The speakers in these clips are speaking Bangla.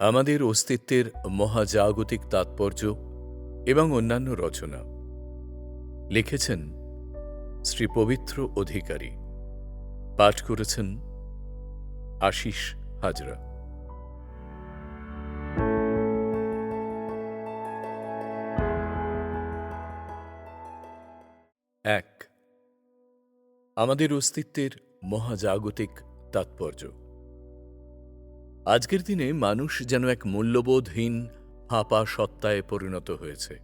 আমাদের অস্তিত্বের মহাজাগতিক তাৎপর্য এবং অন্যান্য রচনা লিখেছেন শ্রী পবিত্র অধিকারী। পাঠ করেছেন আশিস হাজরা। এক, আমাদের অস্তিত্বের মহাজাগতিক তাৎপর্য। আজকের দিনে মানুষ যেন এক মূল্যবোধহীন ফাঁপা সত্তায় পরিণত হয়েছে।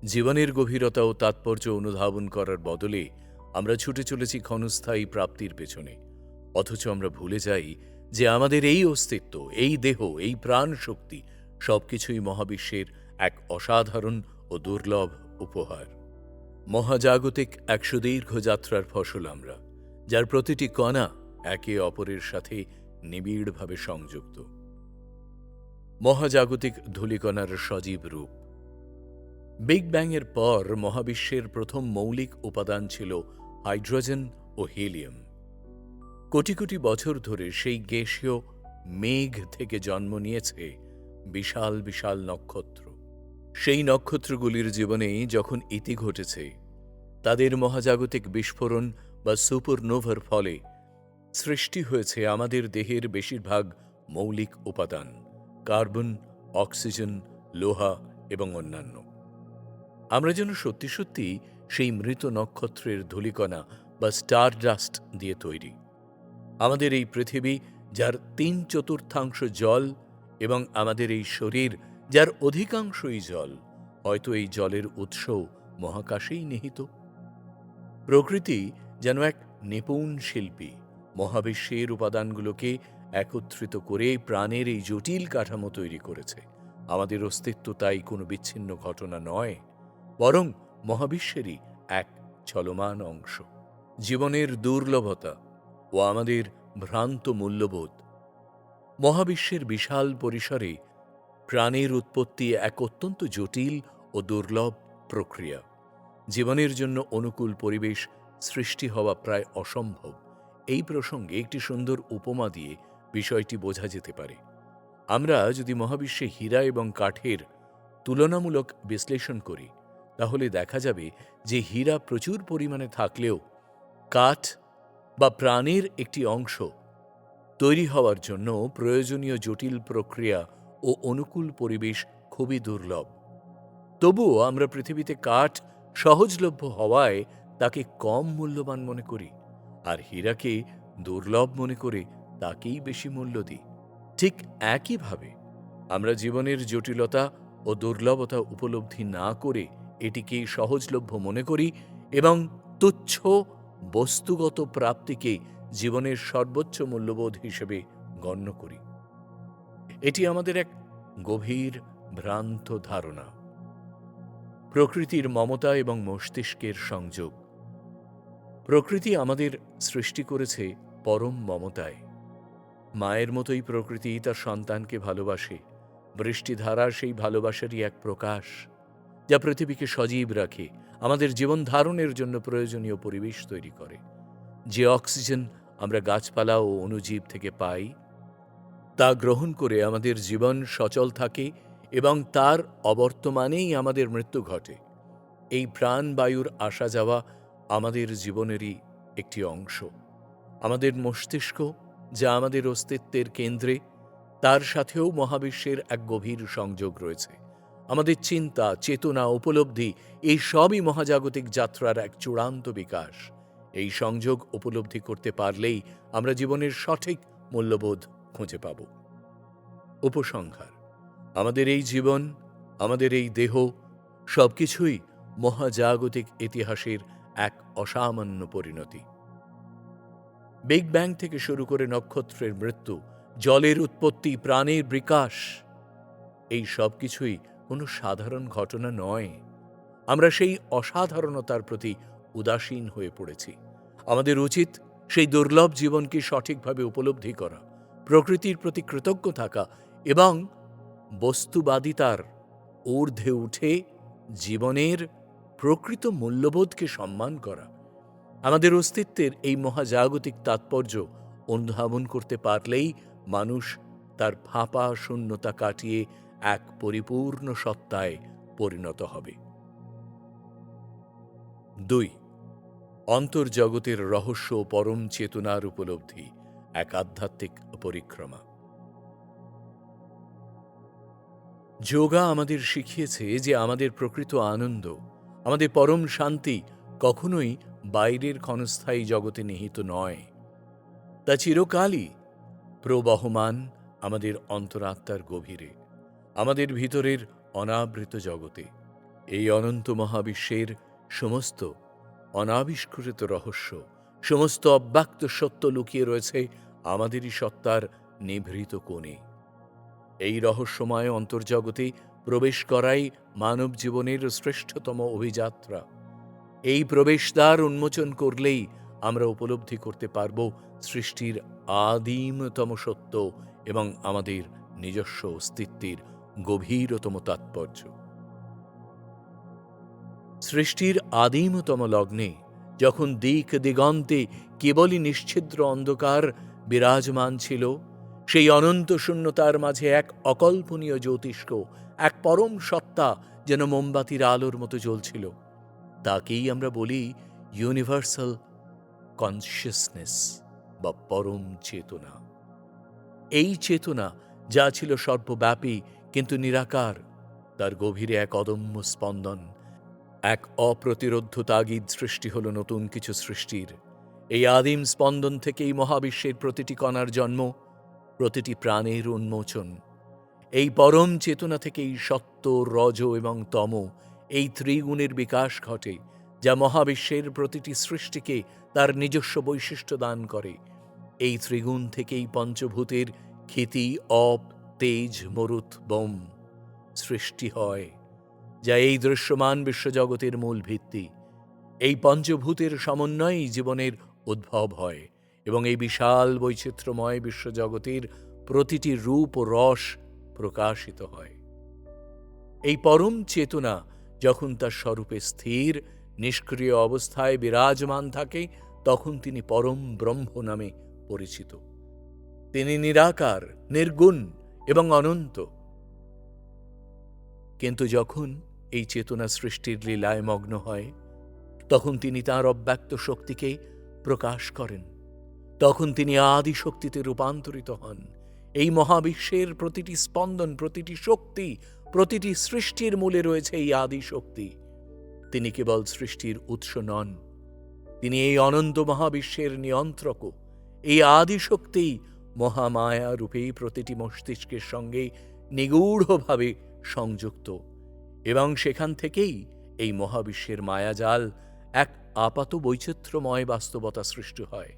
জীবনের গভীরতা ও তাৎপর্য অনুধাবন করার বদলে আমরা ছুটে চলেছি ক্ষণস্থায়ী প্রাপ্তির পেছনে। অথচ আমরা ভুলে যাই যে আমাদের এই অস্তিত্ব, এই দেহ, এই প্রাণ শক্তি সবকিছুই মহাবিশ্বের এক অসাধারণ ও দুর্লভ উপহার। মহাজাগতিক এক সুদীর্ঘ যাত্রার ফসল আমরা, যার প্রতিটি কণা একে অপরের সাথে নিবিড়ভাবে সংযুক্ত। মহাজাগতিক ধূলিকণার সজীব রূপ। বিগ ব্যাংয়ের পর মহাবিশ্বের প্রথম মৌলিক উপাদান ছিল হাইড্রোজেন ও হিলিয়াম। কোটি কোটি বছর ধরে সেই গ্যাসীয় মেঘ থেকে জন্ম নিয়েছে বিশাল বিশাল নক্ষত্র। সেই নক্ষত্রগুলির জীবনে যখন ইতি ঘটেছে, তাদের মহাজাগতিক বিস্ফোরণ বা সুপারনোভার ফলে সৃষ্টি হয়েছে আমাদের দেহের বেশিরভাগ মৌলিক উপাদান: কার্বন, অক্সিজেন, লোহা এবং অন্যান্য। আমরা যেন সত্যি সত্যি সেই মৃত নক্ষত্রের ধূলিকণা বা স্টার ডাস্ট দিয়ে তৈরি। আমাদের এই পৃথিবী, যার 3/4 জল, এবং আমাদের এই শরীর, যার অধিকাংশই জল, হয়তো এই জলের উৎসও মহাকাশেই নিহিত। প্রকৃতি যেন এক নিপুণ শিল্পী, মহাবিশ্বের উপাদানগুলোকে একত্রিত করে প্রাণের এই জটিল কাঠামো তৈরি করেছে। আমাদের অস্তিত্ব তাই কোনো বিচ্ছিন্ন ঘটনা নয়, বরং মহাবিশ্বেরই এক চলমান অংশ। জীবনের দুর্লভতা ও আমাদের ভ্রান্ত মূল্যবোধ। মহাবিশ্বের বিশাল পরিসরে প্রাণের উৎপত্তি এক অত্যন্ত জটিল ও দুর্লভ প্রক্রিয়া। জীবনের জন্য অনুকূল পরিবেশ সৃষ্টি হওয়া প্রায় অসম্ভব। এই প্রসঙ্গে একটি সুন্দর উপমা দিয়ে বিষয়টি বোঝা যেতে পারে। আমরা যদি মহাবিশ্বে হীরা এবং কাঠের তুলনামূলক বিশ্লেষণ করি, তাহলে দেখা যাবে যে হীরা প্রচুর পরিমাণে থাকলেও কাঠ বা প্রাণের একটি অংশ তৈরি হওয়ার জন্য প্রয়োজনীয় জটিল প্রক্রিয়া ও অনুকূল পরিবেশ খুবই দুর্লভ। তবুও আমরা পৃথিবীতে কাঠ সহজলভ্য হওয়ায় তাকে কম মূল্যবান মনে করি, আর হীরাকে দুর্লভ মনে করে তাকেই বেশি মূল্য দিই। ঠিক একইভাবে আমরা জীবনের জটিলতা ও দুর্লভতা উপলব্ধি না করে এটিকে সহজলভ্য মনে করি এবং তুচ্ছ বস্তুগত প্রাপ্তিকে জীবনের সর্বোচ্চ মূল্যবোধ হিসেবে গণ্য করি। এটি আমাদের এক গভীর ভ্রান্ত ধারণা। প্রকৃতির মমতা এবং মস্তিষ্কের সংযোগ। প্রকৃতি আমাদের সৃষ্টি করেছে পরম মমতায়। মায়ের মতোই প্রকৃতি তার সন্তানকে ভালোবাসে। বৃষ্টিধারা সেই ভালোবাসারই এক প্রকাশ, যা পৃথিবীকে সজীব রাখে, আমাদের জীবন ধারণের জন্য প্রয়োজনীয় পরিবেশ তৈরি করে। যে অক্সিজেন আমরা গাছপালা ও অণুজীব থেকে পাই, তা গ্রহণ করে আমাদের জীবন সচল থাকে এবং তার অবর্তমানেই আমাদের মৃত্যু ঘটে। এই প্রাণবায়ুর আসা যাওয়া আমাদের জীবনেরই একটি অংশ। আমাদের মস্তিষ্ক, যা আমাদের অস্তিত্বের কেন্দ্রে, তার সাথেও মহাবিশ্বের এক গভীর সংযোগ রয়েছে। আমাদের চিন্তা, চেতনা, উপলব্ধি, এই সবই মহাজাগতিক যাত্রার এক চূড়ান্ত বিকাশ। এই সংযোগ উপলব্ধি করতে পারলেই আমরা জীবনের সঠিক মূল্যবোধ খুঁজে পাব। উপসংহার: আমাদের এই জীবন, আমাদের এই দেহ, সবকিছুই মহাজাগতিক ইতিহাসের এক অসামান্য পরিণতি। বিগ ব্যাং থেকে শুরু করে নক্ষত্রের মৃত্যু, জলের উৎপত্তি, প্রাণের বিকাশ, এই সব কিছুই কোনো সাধারণ ঘটনা নয়। আমরা সেই অসাধারণতার প্রতি উদাসীন হয়ে পড়েছি। আমাদের উচিত সেই দুর্লভ জীবনকে সঠিকভাবে উপলব্ধি করা, প্রকৃতির প্রতি কৃতজ্ঞ থাকা এবং বস্তুবাদিতার ঊর্ধ্বে উঠে জীবনের প্রকৃত মূল্যবোধকে সম্মান করা। আমাদের অস্তিত্বের এই মহাজাগতিক তাৎপর্য অনুধাবন করতে পারলেই মানুষ তার ফাঁপা শূন্যতা কাটিয়ে এক পরিপূর্ণ সত্তায় পরিণত হবে। 2. অন্তর্জগতের রহস্য ও পরম চেতনার উপলব্ধি, এক আধ্যাত্মিক পরিক্রমা। যোগা আমাদের শিখিয়েছে যে আমাদের প্রকৃত আনন্দ, আমাদের পরম শান্তি কখনোই বাইরের ক্ষণস্থায়ী জগতে নিহিত নয়। তা চিরকালই প্রবহমান আমাদের অন্তরাত্মার গভীরে, আমাদের ভিতরের অনাবৃত জগতে। এই অনন্ত মহাবিশ্বের সমস্ত অনাবিষ্কৃত রহস্য, সমস্ত অব্যক্ত সত্য লুকিয়ে রয়েছে আমাদেরই সত্তার নিভৃত কোণে। এই রহস্যময় অন্তর্জগতে প্রবেশ করাই মানব জীবনের শ্রেষ্ঠতম অভিযাত্রা। এই প্রবেশদ্বার উন্মোচন করলেই আমরা উপলব্ধি করতে পারব সৃষ্টির আদিমতম সত্য এবং আমাদের নিজস্ব অস্তিত্বের গভীরতম তাৎপর্য। সৃষ্টির আদিমতম লগ্নে যখন দিক দিগন্তে কেবলই নিশ্ছিদ্র অন্ধকার বিরাজমান ছিল, সেই অনন্ত শূন্যতার মাঝে এক অকল্পনীয় জ্যোতিষ্ক, এক পরম সত্তা যেন মোমবাতির আলোর মতো জ্বলছিল। তাকেই আমরা বলি ইউনিভার্সাল কনসিয়াসনেস বা পরম চেতনা। এই চেতনা যা ছিল সর্বব্যাপী কিন্তু নিরাকার, তার গভীরে এক অদম্য স্পন্দন, এক অপ্রতিরোধ্য তাগিদ সৃষ্টি হল নতুন কিছু সৃষ্টির। এই আদিম স্পন্দন থেকেই মহাবিশ্বের প্রতিটি কণার জন্ম, প্রতিটি প্রাণের উন্মোচন। এই পরম চেতনা থেকেই সত্য, রজ এবং তম, এই ত্রিগুণের বিকাশ ঘটে, যা মহাবিশ্বের প্রতিটি সৃষ্টিকে তার নিজস্ব বৈশিষ্ট্য দান করে। এই ত্রিগুণ থেকেই পঞ্চভূতের ক্ষিতি, অপ, তেজ, মরুত, বোম সৃষ্টি হয়, যা এই দৃশ্যমান বিশ্বজগতের মূল ভিত্তি। এই পঞ্চভূতের সমন্বয়েই জীবনের উদ্ভব হয় এবং এই বিশাল বৈচিত্র্যময় বিশ্বজগতের প্রতিটি রূপ ও রস প্রকাশিত হয়। এই পরম চেতনা যখন তার স্বরূপে স্থির, নিষ্ক্রিয় অবস্থায় বিরাজমান থাকে, তখন তিনি পরম ব্রহ্ম নামে পরিচিত। তিনি নিরাকার, নির্গুণ এবং অনন্ত। কিন্তু যখন এই চেতনা সৃষ্টির লীলায় মগ্ন হয়, তখন তিনি তাঁর অব্যক্ত শক্তিকে প্রকাশ করেন। তখন তিনি আদি শক্তিতে রূপান্তরিত হন। এই মহাবিশ্বের প্রতিটি স্পন্দন, প্রতিটি শক্তি, প্রতিটি সৃষ্টির মূলে রয়েছে এই আদি শক্তি। তিনি কেবল সৃষ্টির উৎস নন, তিনি এই অনন্ত মহাবিশ্বের নিয়ন্ত্রকও। এই আদি শক্তি মহামায়া রূপে প্রতিটি মস্তিষ্কের সঙ্গে নিগূঢ়ভাবে সংযুক্ত এবং সেখান থেকেই এই মহাবিশ্বের মায়াজাল এক আপাত বৈচিত্র্যময় বাস্তবতা সৃষ্টি হয়।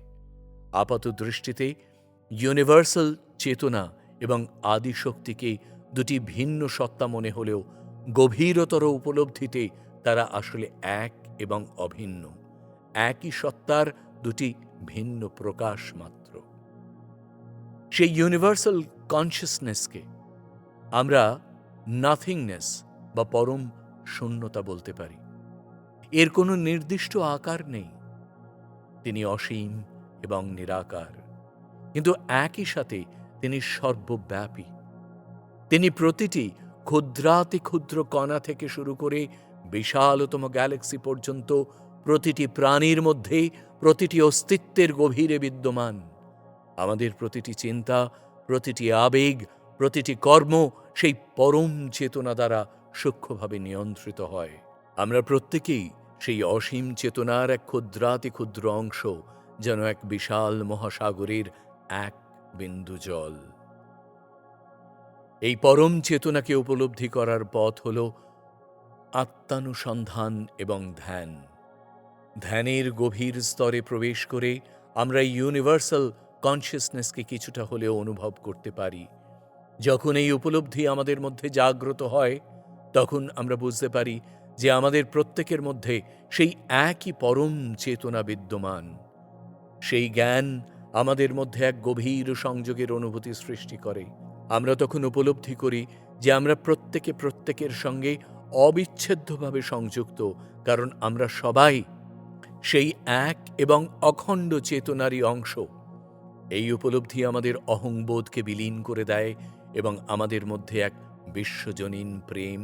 আপাত দৃষ্টিতে ইউনিভার্সাল চেতনা এবং আদি শক্তিকে দুটি ভিন্ন সত্তা মনে হলেও গভীরতর উপলব্ধিতে তারা আসলে এক এবং অভিন্ন, একই সত্তার দুটি ভিন্ন প্রকাশ মাত্র। সেই ইউনিভার্সাল কনসিয়াসনেসকে আমরা নাথিংনেস বা পরম শূন্যতা বলতে পারি। এর কোনো নির্দিষ্ট আকার নেই, তিনি অসীম এবং নিরাকার, কিন্তু একই সাথে তিনি সর্বব্যাপী। তিনি প্রতিটি ক্ষুদ্রাতি ক্ষুদ্র কণা থেকে শুরু করে বিশালতম গ্যালাক্সি পর্যন্ত প্রতিটি প্রাণীর মধ্যে, প্রতিটি অস্তিত্বের গভীরে বিদ্যমান। আমাদের প্রতিটি চিন্তা, প্রতিটি আবেগ, প্রতিটি কর্ম সেই পরম চেতনা দ্বারা সূক্ষ্মভাবে নিয়ন্ত্রিত হয়। আমরা প্রত্যেকেই সেই অসীম চেতনার এক ক্ষুদ্রাতি ক্ষুদ্র অংশ, যেন এক বিশাল মহাসাগরের এক বিন্দু জল। এই পরম চেতনাকে উপলব্ধি করার পথ হল আত্মানুসন্ধান এবং ধ্যান। ধ্যানের গভীর স্তরে প্রবেশ করে আমরা ইউনিভার্সাল কনসিয়াসনেসকে কিছুটা হলেও অনুভব করতে পারি। যখন এই উপলব্ধি আমাদের মধ্যে জাগ্রত হয়, তখন আমরা বুঝতে পারি যে আমাদের প্রত্যেকের মধ্যে সেই একই পরম চেতনা বিদ্যমান। সেই জ্ঞান আমাদের মধ্যে এক গভীর সংযোগের অনুভূতি সৃষ্টি করে। আমরা তখন উপলব্ধি করি যে আমরা প্রত্যেকে প্রত্যেকের সঙ্গে অবিচ্ছেদ্যভাবে সংযুক্ত, কারণ আমরা সবাই সেই এক এবং অখণ্ড চেতনারই অংশ। এই উপলব্ধি আমাদের অহংবোধকে বিলীন করে দেয় এবং আমাদের মধ্যে এক বিশ্বজনীন প্রেম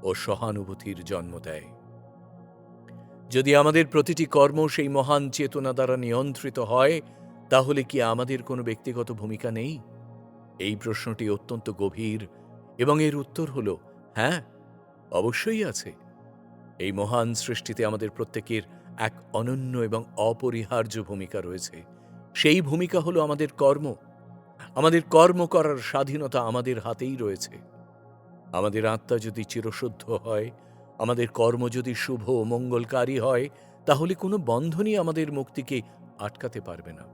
ও সহানুভূতির জন্ম দেয়। যদি আমাদের প্রতিটি কর্ম সেই মহান চেতনা দ্বারা নিয়ন্ত্রিত হয়, তাহলে কি আমাদের কোনো ব্যক্তিগত ভূমিকা নেই? এই প্রশ্নটি অত্যন্ত গভীর এবং এর উত্তর হল হ্যাঁ, অবশ্যই আছে। এই মহান সৃষ্টিতে আমাদের প্রত্যেকের এক অনন্য এবং অপরিহার্য ভূমিকা রয়েছে। সেই ভূমিকা হলো আমাদের কর্ম। আমাদের কর্ম করার স্বাধীনতা আমাদের হাতেই রয়েছে। আমাদের আত্মা যদি চিরশুদ্ধ হয়, আমাদের কর্ম যদি শুভ ও মঙ্গলকারী হয়, তাহলে কোনো বন্ধনই আমাদের মুক্তিকে আটকাতে পারবে না।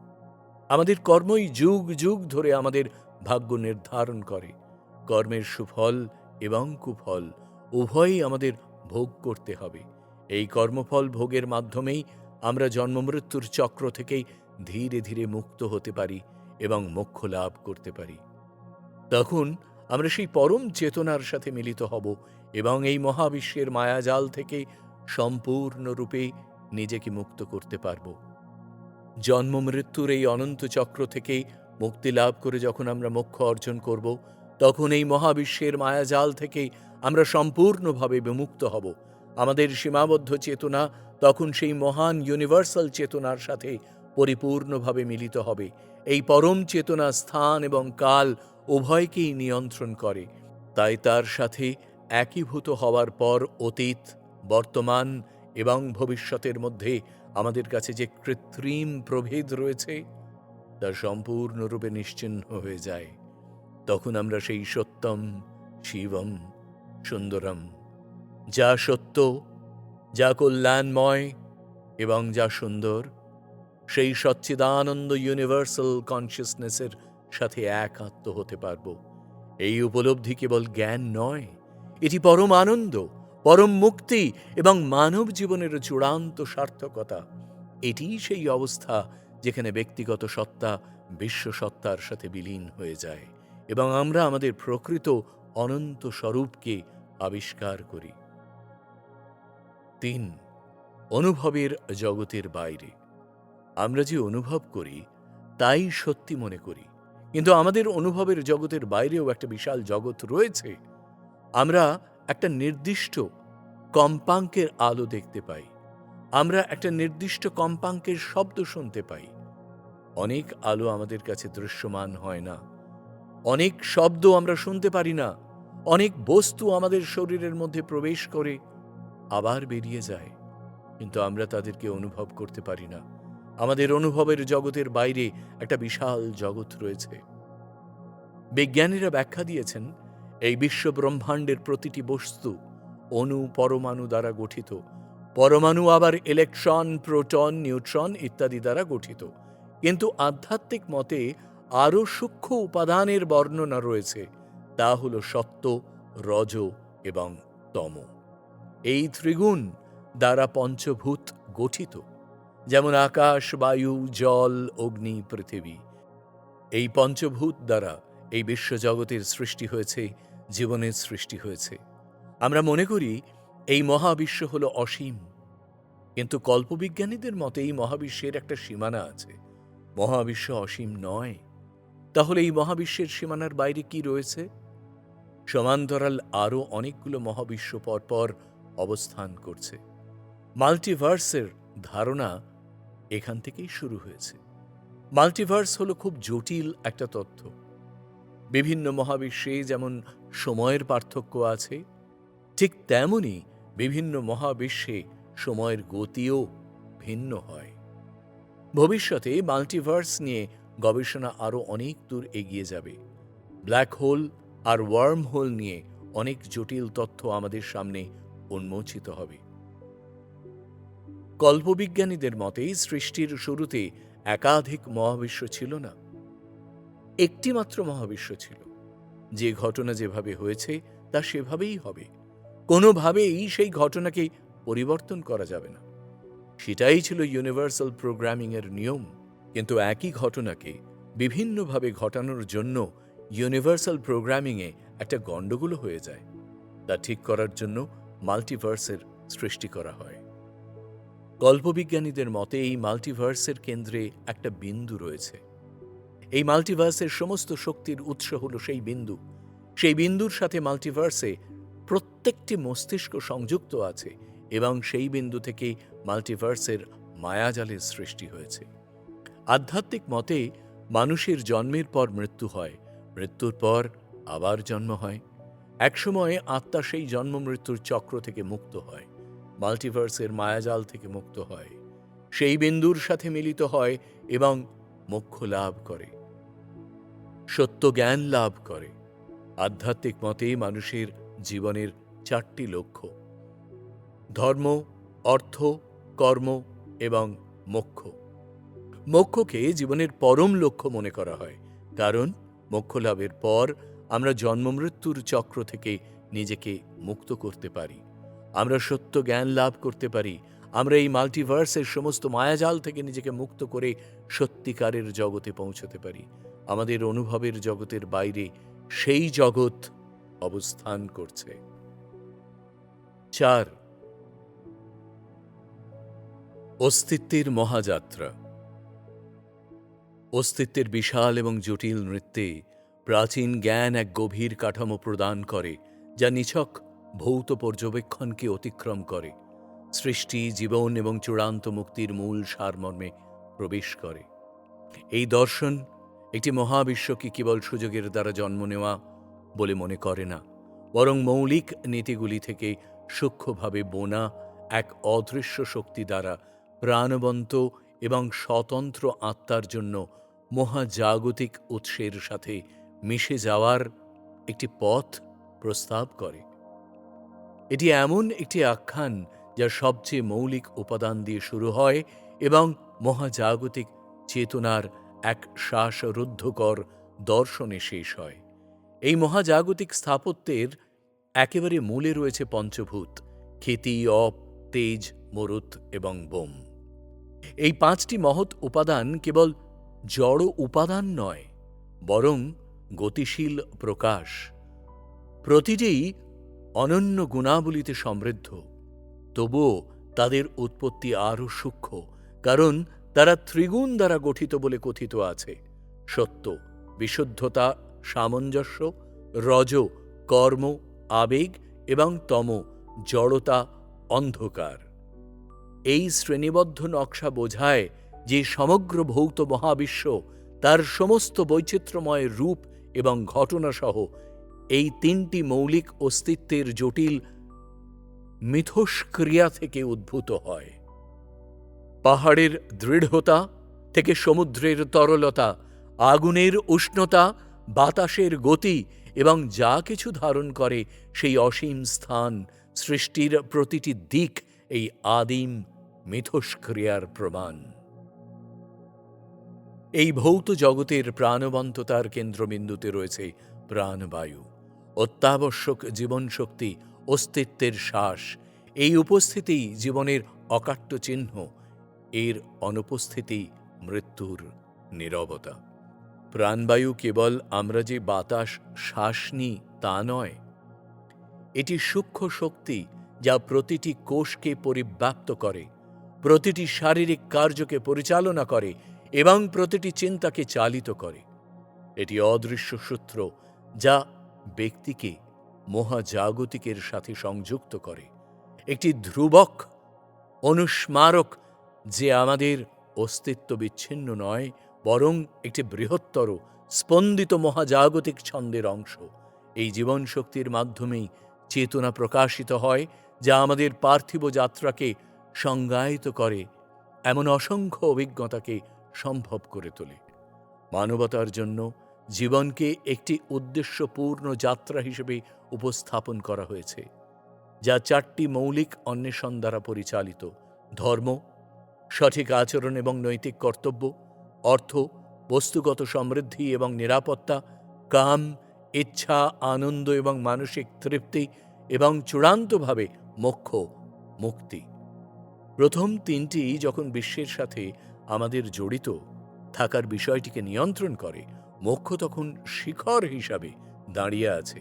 আমাদের কর্মই যুগ যুগ ধরে আমাদের ভাগ্য নির্ধারণ করে। কর্মের সুফল এবং কুফল উভয়ই আমাদের ভোগ করতে হবে। এই কর্মফল ভোগের মাধ্যমেই আমরা জন্মমৃত্যুর চক্র থেকেই ধীরে ধীরে মুক্ত হতে পারি এবং মোক্ষ লাভ করতে পারি। তখন আমরা সেই পরম চেতনার সাথে মিলিত হব এবং এই মহাবিশ্বের মায়াজাল থেকে সম্পূর্ণরূপে নিজেকে মুক্ত করতে পারব। জন্মমৃত্যুর এই অনন্ত চক্র থেকে মুক্তি লাভ করে যখন আমরা মোক্ষ অর্জন করব, তখন এই মহাবিশ্বের মায়াজাল থেকে আমরা সম্পূর্ণভাবে বিমুক্ত হব। আমাদের সীমাবদ্ধ চেতনা তখন সেই মহান ইউনিভার্সাল চেতনার সাথে পরিপূর্ণভাবে মিলিত হবে। এই পরম চেতনা স্থান এবং কাল উভয়কেই নিয়ন্ত্রণ করে। তাই তার সাথে একীভূত হওয়ার পর অতীত, বর্তমান এবং ভবিষ্যতের মধ্যে আমাদের কাছে যে কৃত্রিম প্রভেদ রয়েছে তা সম্পূর্ণরূপে নিশ্চিহ্ন হয়ে যায়। তখন আমরা সেই সত্যম, শিবম, সুন্দরম, যা সত্য, যা কল্যাণময় এবং যা সুন্দর, সেই সচ্চিদানন্দ ইউনিভার্সাল কনসিয়াসনেসের সাথে একাত্ম হতে পারব। এই উপলব্ধি কেবল জ্ঞান নয়, এটি পরম আনন্দ, পরম মুক্তি এবং মানব জীবনের চূড়ান্ত সার্থকতা। এটিই সেই অবস্থা যেখানে ব্যক্তিগত সত্তা বিশ্ব সত্তার সাথে বিলীন হয়ে যায় এবং আমরা আমাদের প্রকৃত অনন্ত স্বরূপকে আবিষ্কার করি। ৩. অনুভবের জগতের বাইরে। আমরা যে অনুভব করি তাই সত্যি মনে করি, কিন্তু আমাদের অনুভবের জগতের বাইরেও একটা বিশাল জগৎ রয়েছে। আমরা একটা নির্দিষ্ট কম্পাঙ্কের আলো দেখতে পাই, আমরা একটা নির্দিষ্ট কম্পাঙ্কের শব্দ শুনতে পাই। অনেক আলো আমাদের কাছে দৃশ্যমান হয় না, অনেক শব্দ আমরা শুনতে পারি না, অনেক বস্তু আমাদের শরীরের মধ্যে প্রবেশ করে আবার বেরিয়ে যায়, কিন্তু আমরা তাদেরকে অনুভব করতে পারি না। আমাদের অনুভবের জগতের বাইরে একটা বিশাল জগৎ রয়েছে। বিজ্ঞানীরা ব্যাখ্যা দিয়েছেন, এই বিশ্ব ব্রহ্মাণ্ডের প্রতিটি বস্তু অণু পরমাণু দ্বারা গঠিত। পরমাণু আবার ইলেকট্রন, প্রোটন, নিউট্রন ইত্যাদি দ্বারা গঠিত। কিন্তু আধ্যাত্মিক মতে আরও সূক্ষ্ম উপাদানের বর্ণনা রয়েছে, তা হল সত্য, রজ এবং তম। এই ত্রিগুণ দ্বারা পঞ্চভূত গঠিত, যেমন আকাশ, বায়ু, জল, অগ্নি, পৃথিবী। এই পঞ্চভূত দ্বারা এই বিশ্বজগতের সৃষ্টি হয়েছে, জীবনের সৃষ্টি হয়েছে। আমরা মনে করি এই মহাবিশ্ব হল অসীম, কিন্তু কল্পবিজ্ঞানীদের মতে এই মহাবিশ্বের একটা সীমানা আছে। মহাবিশ্ব অসীম নয়। তাহলে এই মহাবিশ্বের সীমানার বাইরে কি রয়েছে? সমান্তরাল আরও অনেকগুলো মহাবিশ্ব পরপর অবস্থান করছে। মাল্টিভার্সের ধারণা এখান থেকেই শুরু হয়েছে। মাল্টিভার্স হলো খুব জটিল একটা তথ্য। বিভিন্ন মহাবিশ্বে যেমন সময়ের পার্থক্য আছে, ঠিক তেমনি বিভিন্ন মহাবিশ্বে সময়ের গতিও ভিন্ন হয়। ভবিষ্যতে মাল্টিভার্স নিয়ে গবেষণা আরও অনেক দূর এগিয়ে যাবে। ব্ল্যাক হোল আর ওয়ার্ম হোল নিয়ে অনেক জটিল তথ্য আমাদের সামনে উন্মোচিত হবে। কল্পবিজ্ঞানীদের মতেই সৃষ্টির শুরুতে একাধিক মহাবিশ্ব ছিল না, একটি মাত্র মহাবিশ্ব ছিল। যে ঘটনা যেভাবে হয়েছে তা সেভাবেই হবে, কোনোভাবেই সেই ঘটনাকে পরিবর্তন করা যাবে না। সেটাই ছিল ইউনিভার্সাল প্রোগ্রামিংয়ের নিয়ম। কিন্তু একই ঘটনাকে বিভিন্নভাবে ঘটানোর জন্য ইউনিভার্সাল প্রোগ্রামিংয়ে একটা গণ্ডগোল হয়ে যায়। তা ঠিক করার জন্য মাল্টিভার্সের সৃষ্টি করা হয়। কল্পবিজ্ঞানীদের মতে এই মাল্টিভার্সের কেন্দ্রে একটা বিন্দু রয়েছে। এই মাল্টিভার্সের সমস্ত শক্তির উৎস হলো সেই বিন্দু। সেই বিন্দুর সাথে মাল্টিভার্সে প্রত্যেকটি মস্তিষ্ক সংযুক্ত আছে এবং সেই বিন্দু থেকেই মাল্টিভার্সের মায়াজালের সৃষ্টি হয়েছে। আধ্যাত্মিক মতে মানুষের জন্মের পর মৃত্যু হয়, মৃত্যুর পর আবার জন্ম হয়। একসময় আত্মা সেই জন্ম মৃত্যুর চক্র থেকে মুক্ত হয়, মাল্টিভার্সের মায়াজাল থেকে মুক্ত হয়, সেই বিন্দুর সাথে মিলিত হয় এবং মোক্ষ লাভ করে, সত্য জ্ঞান লাভ করে। আধ্যাত্মিক মতে মানুষের জীবনের 4টি লক্ষ্য: ধর্ম, অর্থ, কর্ম এবং মোক্ষ। মোক্ষকে জীবনের পরম লক্ষ্য মনে করা হয়, কারণ মোক্ষ লাভের পর আমরা জন্মমৃত্যুর চক্র থেকে নিজেকে মুক্ত করতে পারি, আমরা সত্য জ্ঞান লাভ করতে পারি, আমরা এই মাল্টিভার্সের সমস্ত মায়াজাল থেকে নিজেকে মুক্ত করে সত্যিকারের জগতে পৌঁছতে পারি। আমাদের অনুভবের জগতের বাইরে সেই জগৎ অবস্থান করছে। 4. অস্তিত্বের মহাযাত্রা। অস্তিত্বের বিশাল এবং জটিল নৃত্যে প্রাচীন জ্ঞান এক গভীর কাঠামো প্রদান করে, যা নিছক ভৌত পর্যবেক্ষণকে অতিক্রম করে, সৃষ্টি, জীবন এবং চূড়ান্ত মুক্তির মূল সারমর্মে প্রবেশ করে। এই দর্শন একটি মহাবিশ্বকে কেবল সুযোগের দ্বারা জন্ম নেওয়া বলে মনে করে না, বরং মৌলিক নীতিগুলি থেকে সূক্ষ্মভাবে বোনা এক অদৃশ্য শক্তি দ্বারা প্রাণবন্ত এবং স্বতন্ত্র আত্মার জন্য মহাজাগতিক উৎসের সাথে মিশে যাওয়ার একটি পথ প্রস্তাব করে। এটি এমন একটি আখ্যান যা সবচেয়ে মৌলিক উপাদান দিয়ে শুরু হয় এবং মহাজাগতিক চেতনার এক শ্বাসরুদ্ধকর দর্শনে শেষ হয়। এই মহাজাগতিক স্থাপত্যের একেবারে মূলে রয়েছে পঞ্চভূত: ক্ষিতি, অপ, তেজ, মরুত এবং বোম। এই 5টি মহৎ উপাদান কেবল জড় উপাদান নয়, বরং গতিশীল প্রকাশ। প্রতিটিই অনন্য গুণাবলীতে সমৃদ্ধ, তবুও তাদের উৎপত্তি আরও সূক্ষ্ম, কারণ তারা ত্রিগুণ দ্বারা গঠিত বলে কথিত আছে: সত্য, বিশুদ্ধতা, সামঞ্জস্য; রজ, কর্ম, আবেগ; এবং তম, জড়তা, অন্ধকার। এই শ্রেণীবদ্ধ নকশা বোঝায় যে সমগ্র ভৌত মহাবিশ্ব তার সমস্ত বৈচিত্র্যময় রূপ এবং ঘটনাসহ এই 3টি মৌলিক অস্তিত্বের জটিল মিথস্ক্রিয়া থেকে উদ্ভূত হয়। পাহাড়ের দৃঢ়তা থেকে সমুদ্রের তরলতা, আগুনের উষ্ণতা, বাতাসের গতি এবং যা কিছু ধারণ করে সেই অসীম স্থান, সৃষ্টির প্রতিটি দিক এই আদিম মিথস্ক্রিয়ার প্রমাণ। এই ভৌত জগতের প্রাণবন্ততার কেন্দ্রবিন্দুতে রয়েছে প্রাণবায়ু, অত্যাবশ্যক জীবনশক্তি, অস্তিত্বের শ্বাস। এই উপস্থিতি জীবনের অকাট্য চিহ্ন, এর অনুপস্থিতি মৃত্যুর নীরবতা। প্রাণবায়ু কেবল আমরা যে বাতাস শ্বাস নিই তা নয়, এটি সূক্ষ্ম শক্তি যা প্রতিটি কোষকে পরিব্যাপ্ত করে, প্রতিটি শারীরিক কার্যকে পরিচালনা করে এবং প্রতিটি চিন্তাকে চালিত করে। এটি অদৃশ্য সূত্র যা ব্যক্তিকে মহাজাগতিকের সাথে সংযুক্ত করে, একটি ধ্রুবক অনুস্মারক যে আমাদের অস্তিত্ব বিচ্ছিন্ন নয়, বরং একটি বৃহত্তর স্পন্দিত মহাজাগতিক ছন্দের অংশ। এই জীবন শক্তির মাধ্যমেই চেতনা প্রকাশিত হয়, যা আমাদের পার্থিব যাত্রাকে সংজ্ঞায়িত করে, এমন অসংখ্য অভিজ্ঞতাকে সম্ভব করে তোলে। মানবতার জন্য জীবনকে একটি উদ্দেশ্যপূর্ণ যাত্রা হিসেবে উপস্থাপন করা হয়েছে, যা 4টি মৌলিক অন্বেষণ দ্বারা পরিচালিত: ধর্ম, সঠিক আচরণ এবং নৈতিক কর্তব্য; অর্থ, বস্তুগত সমৃদ্ধি এবং নিরাপত্তা; কাম, ইচ্ছা, আনন্দ এবং মানসিক তৃপ্তি; এবং চূড়ান্তভাবে মোক্ষ, মুক্তি। প্রথম 3টি যখন বিশ্বের সাথে আমাদের জড়িত থাকার বিষয়টিকে নিয়ন্ত্রণ করে, মোক্ষ তখন শিখর হিসাবে দাঁড়িয়ে আছে,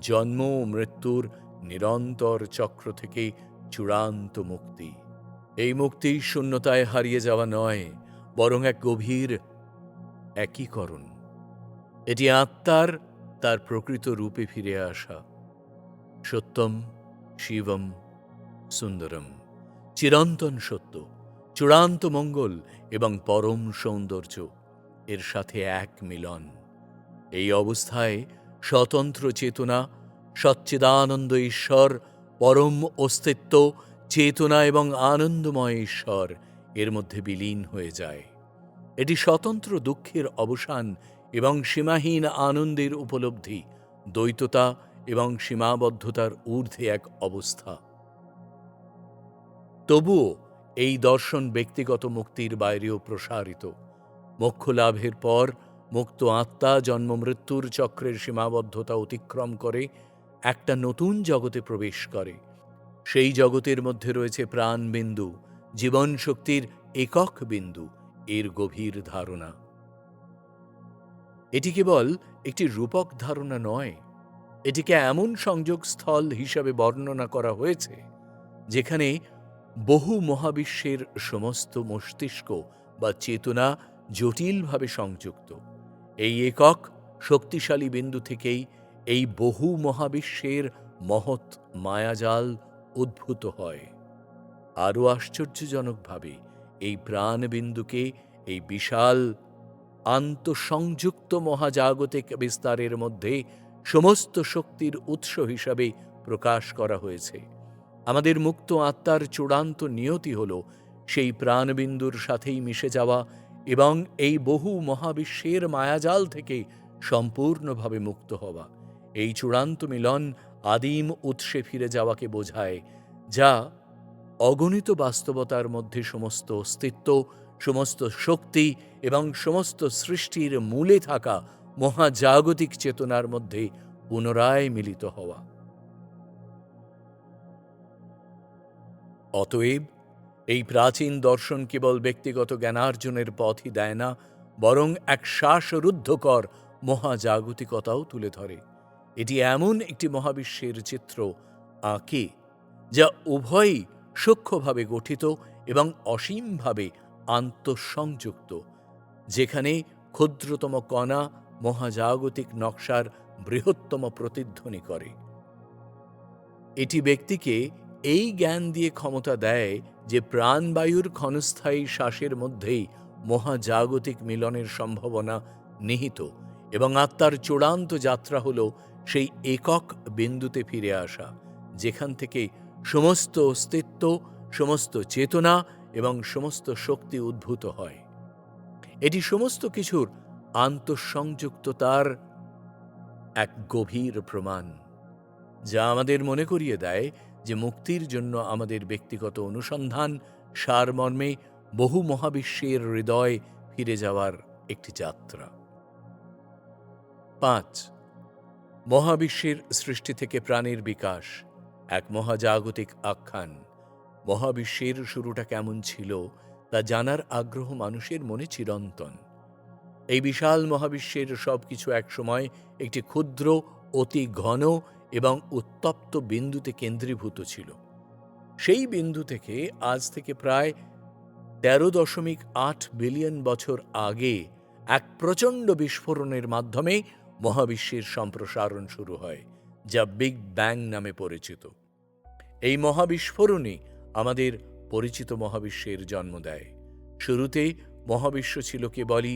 জন্ম ও মৃত্যুর নিরন্তর চক্র থেকে চূড়ান্ত মুক্তি। এই মুক্তি শূন্যতায় হারিয়ে যাওয়া নয়, বরং এক গভীর একীকরণ। এটি আত্মার তার প্রকৃত রূপে ফিরে আসা। সত্যম, শিবম, সুন্দরম, চিরন্তন সত্য, চূড়ান্ত মঙ্গল এবং পরম সৌন্দর্য এর সাথে এক মিলন। এই অবস্থায় স্বতন্ত্র চেতনা, সচ্চিদানন্দ ঈশ্বর, পরম অস্তিত্ব, চেতনা এবং আনন্দময় ঈশ্বর এর মধ্যে বিলীন হয়ে যায়। এটি স্বতন্ত্র দুঃখের অবসান এবং সীমাহীন আনন্দের উপলব্ধি, দ্বৈততা এবং সীমাবদ্ধতার ঊর্ধ্বে এক অবস্থা। তবুও এই দর্শন ব্যক্তিগত মুক্তির বাইরেও প্রসারিত। মোক্ষ লাভের পর মুক্ত আত্মা জন্মমৃত্যুর চক্রের সীমাবদ্ধতা অতিক্রম করে একটা নতুন জগতে প্রবেশ করে। সেই জগতের মধ্যে রয়েছে প্রাণবিন্দু, জীবন শক্তির একক বিন্দু, এর গভীর ধারণা। এটি কেবল একটি রূপক ধারণা নয়, এটিকে এমন সংযোগস্থল হিসাবে বর্ণনা করা হয়েছে যেখানে বহু মহাবিশ্বের সমস্ত মস্তিষ্ক বা চেতনা জটিলভাবে সংযুক্ত। এই একক শক্তিশালী বিন্দু থেকেই এই বহু মহাবিশ্বের মহৎ মায়াজাল উদ্ভূত হয়। আরও আশ্চর্যজনকভাবে এই প্রাণবিন্দুকে এই বিশাল আন্তঃসংযুক্ত মহাজাগতিক বিস্তারের মধ্যে সমস্ত শক্তির উৎস হিসাবে প্রকাশ করা হয়েছে। আমাদের মুক্ত আত্মার চূড়ান্ত নিয়তি হল সেই প্রাণবিন্দুর সাথেই মিশে যাওয়া এবং এই বহু মহাবিশ্বের মায়াজাল থেকে সম্পূর্ণভাবে মুক্ত হওয়া। এই চূড়ান্ত মিলন আদিম উৎসে ফিরে যাওয়াকে বোঝায়, যা অগণিত বাস্তবতার মধ্যে সমস্ত অস্তিত্ব, সমস্ত শক্তি এবং সমস্ত সৃষ্টির মূলে থাকা মহাজাগতিক চেতনার মধ্যে পুনরায় মিলিত হওয়া। অতএব এই প্রাচীন দর্শন কেবল ব্যক্তিগত জ্ঞানার্জনের পথই দেয় না, বরং এক শ্বাসরুদ্ধকর মহাজাগতিকতাও তুলে ধরে। এটি এমন একটি মহাবিশ্বের চিত্র আঁকে যা উভয়ই সূক্ষ্মভাবে গঠিত এবং অসীমভাবে আন্তঃসংযুক্ত, যেখানে ক্ষুদ্রতম কণা মহাজাগতিক নকশার বৃহত্তম প্রতিধ্বনি করে। এটি ব্যক্তিকে এই জ্ঞান দিয়ে ক্ষমতা দেয় যে প্রাণবায়ুর ক্ষণস্থায়ী শ্বাসের মধ্যেই মহাজাগতিক মিলনের সম্ভাবনা নিহিত এবং আত্মার চূড়ান্ত যাত্রা হল সেই একক বিন্দুতে ফিরে আসা, যেখান থেকে সমস্ত অস্তিত্ব, সমস্ত চেতনা এবং সমস্ত শক্তি উদ্ভূত হয়। এটি সমস্ত কিছুর আন্তঃসংযুক্ততার এক গভীর প্রমাণ, যা আমাদের মনে করিয়ে দেয় যে মুক্তির জন্য আমাদের ব্যক্তিগত অনুসন্ধান সারমর্মে বহু মহাবিশ্বের হৃদয় ফিরে যাওয়ার একটি যাত্রা। 5. মহাবিশ্বের সৃষ্টি থেকে প্রাণের বিকাশ, এক মহাজাগতিক আখ্যান। মহাবিশ্বের শুরুটা কেমন ছিল তা জানার আগ্রহ মানুষের মনে চিরন্তন। এই বিশাল মহাবিশ্বের সবকিছু একসময় একটি ক্ষুদ্র, অতি ঘন এবং উত্তপ্ত বিন্দুতে কেন্দ্রীভূত ছিল। সেই বিন্দু থেকে আজ থেকে প্রায় 13.8 বিলিয়ন বছর আগে এক প্রচণ্ড বিস্ফোরণের মাধ্যমে মহাবিশ্বের সম্প্রসারণ শুরু হয়, যা বিগ ব্যাং নামে পরিচিত। এই মহাবিস্ফোরণই আমাদের পরিচিত মহাবিশ্বের জন্ম দেয়। শুরুতে মহাবিশ্ব ছিল কেবলই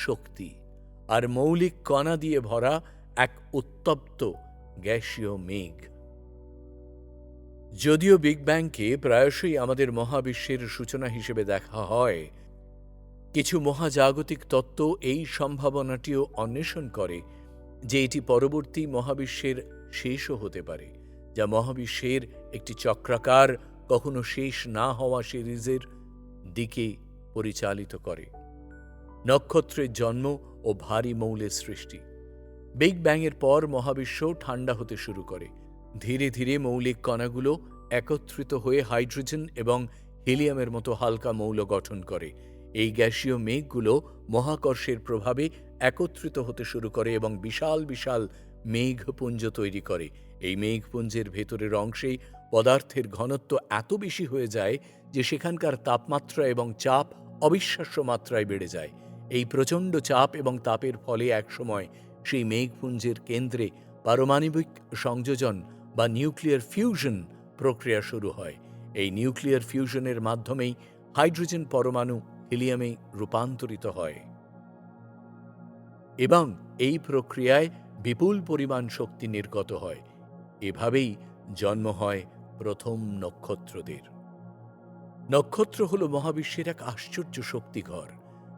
শক্তি আর মৌলিক কণা দিয়ে ভরা এক উত্তপ্ত গ্যাসীয় মেঘ। যদিও বিগ ব্যাংকে প্রায়শই আমাদের মহাবিশ্বের সূচনা হিসেবে দেখা হয়, কিছু মহাজাগতিক তত্ত্ব এই সম্ভাবনাটিও অন্বেষণ করে যে এটি পরবর্তী মহাবিশ্বের শেষও হতে পারে, যা মহাবিশ্বের একটি চক্রাকার, কখনো শেষ না হওয়া সিরিজের দিকে পরিচালিত করে। নক্ষত্রের জন্ম ও ভারী মৌলের সৃষ্টি। বিগ ব্যাংয়ের পর মহাবিশ্ব ঠান্ডা হতে শুরু করে। ধীরে ধীরে মৌলিক কণাগুলো একত্রিত হয়ে হাইড্রোজেন এবং হিলিয়ামের মতো হালকা মৌল গঠন করে। এই গ্যাসীয় মেঘগুলো মহাকর্ষের প্রভাবে একত্রিত হতে শুরু করে এবং বিশাল বিশাল মেঘপুঞ্জ তৈরি করে। এই মেঘপুঞ্জের ভেতরের অংশেই পদার্থের ঘনত্ব এত বেশি হয়ে যায় যে সেখানকার তাপমাত্রা এবং চাপ অবিশ্বাস্য মাত্রায় বেড়ে যায়। এই প্রচণ্ড চাপ এবং তাপের ফলে একসময় সেই মেঘপুঞ্জের কেন্দ্রে পারমাণবিক সংযোজন বা নিউক্লিয়ার ফিউশন প্রক্রিয়া শুরু হয়। এই নিউক্লিয়ার ফিউশনের মাধ্যমেই হাইড্রোজেন পরমাণু হিলিয়ামে রূপান্তরিত হয় এবং এই প্রক্রিয়ায় বিপুল পরিমাণ শক্তি নির্গত হয়। এভাবেই জন্ম হয় প্রথম নক্ষত্রদের। নক্ষত্র হল মহাবিশ্বের এক আশ্চর্য শক্তিঘর।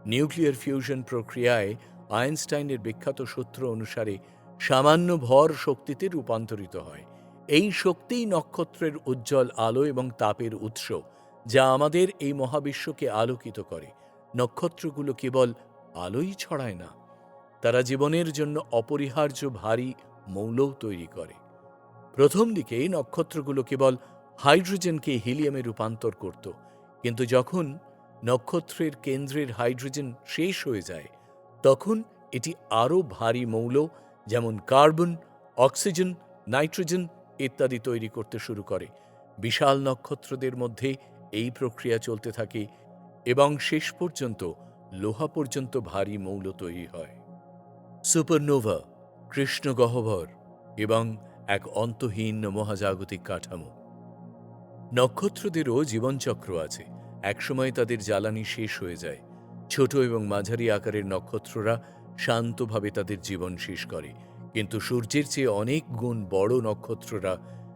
নিউক্লিয়ার ফিউশন প্রক্রিয়ায় আইনস্টাইনের বিখ্যাত সূত্র অনুসারে সামান্য ভর শক্তিতে রূপান্তরিত হয়। এই শক্তিই নক্ষত্রের উজ্জ্বল আলো এবং তাপের উৎস, যা আমাদের এই মহাবিশ্বকে আলোকিত করে। নক্ষত্রগুলো কেবল আলোই ছড়ায় না, তারা জীবনের জন্য অপরিহার্য ভারী মৌলও তৈরি করে। প্রথম দিকে নক্ষত্রগুলো কেবল হাইড্রোজেনকে হিলিয়ামে রূপান্তর করত, কিন্তু যখন নক্ষত্রের কেন্দ্রের হাইড্রোজেন শেষ হয়ে যায়, তখন এটি আরও ভারী মৌল যেমন কার্বন, অক্সিজেন, নাইট্রোজেন ইত্যাদি তৈরি করতে শুরু করে। বিশাল নক্ষত্রদের মধ্যে এই প্রক্রিয়া চলতে থাকে এবং শেষ পর্যন্ত লোহা পর্যন্ত ভারী মৌল তৈরি হয়। সুপারনোভা, কৃষ্ণগহ্বর এবং এক অন্তহীন মহাজাগতিক কাঠামো। নক্ষত্রদেরও জীবনচক্র আছে। একসময় তাদের জ্বালানি শেষ হয়ে যায়। ছোট এবং মাঝারি আকারের নক্ষত্ররা শান্তভাবে তাদের জীবন শেষ করে, কিন্তু সূর্যের চেয়ে অনেক গুণ বড় নক্ষত্ররা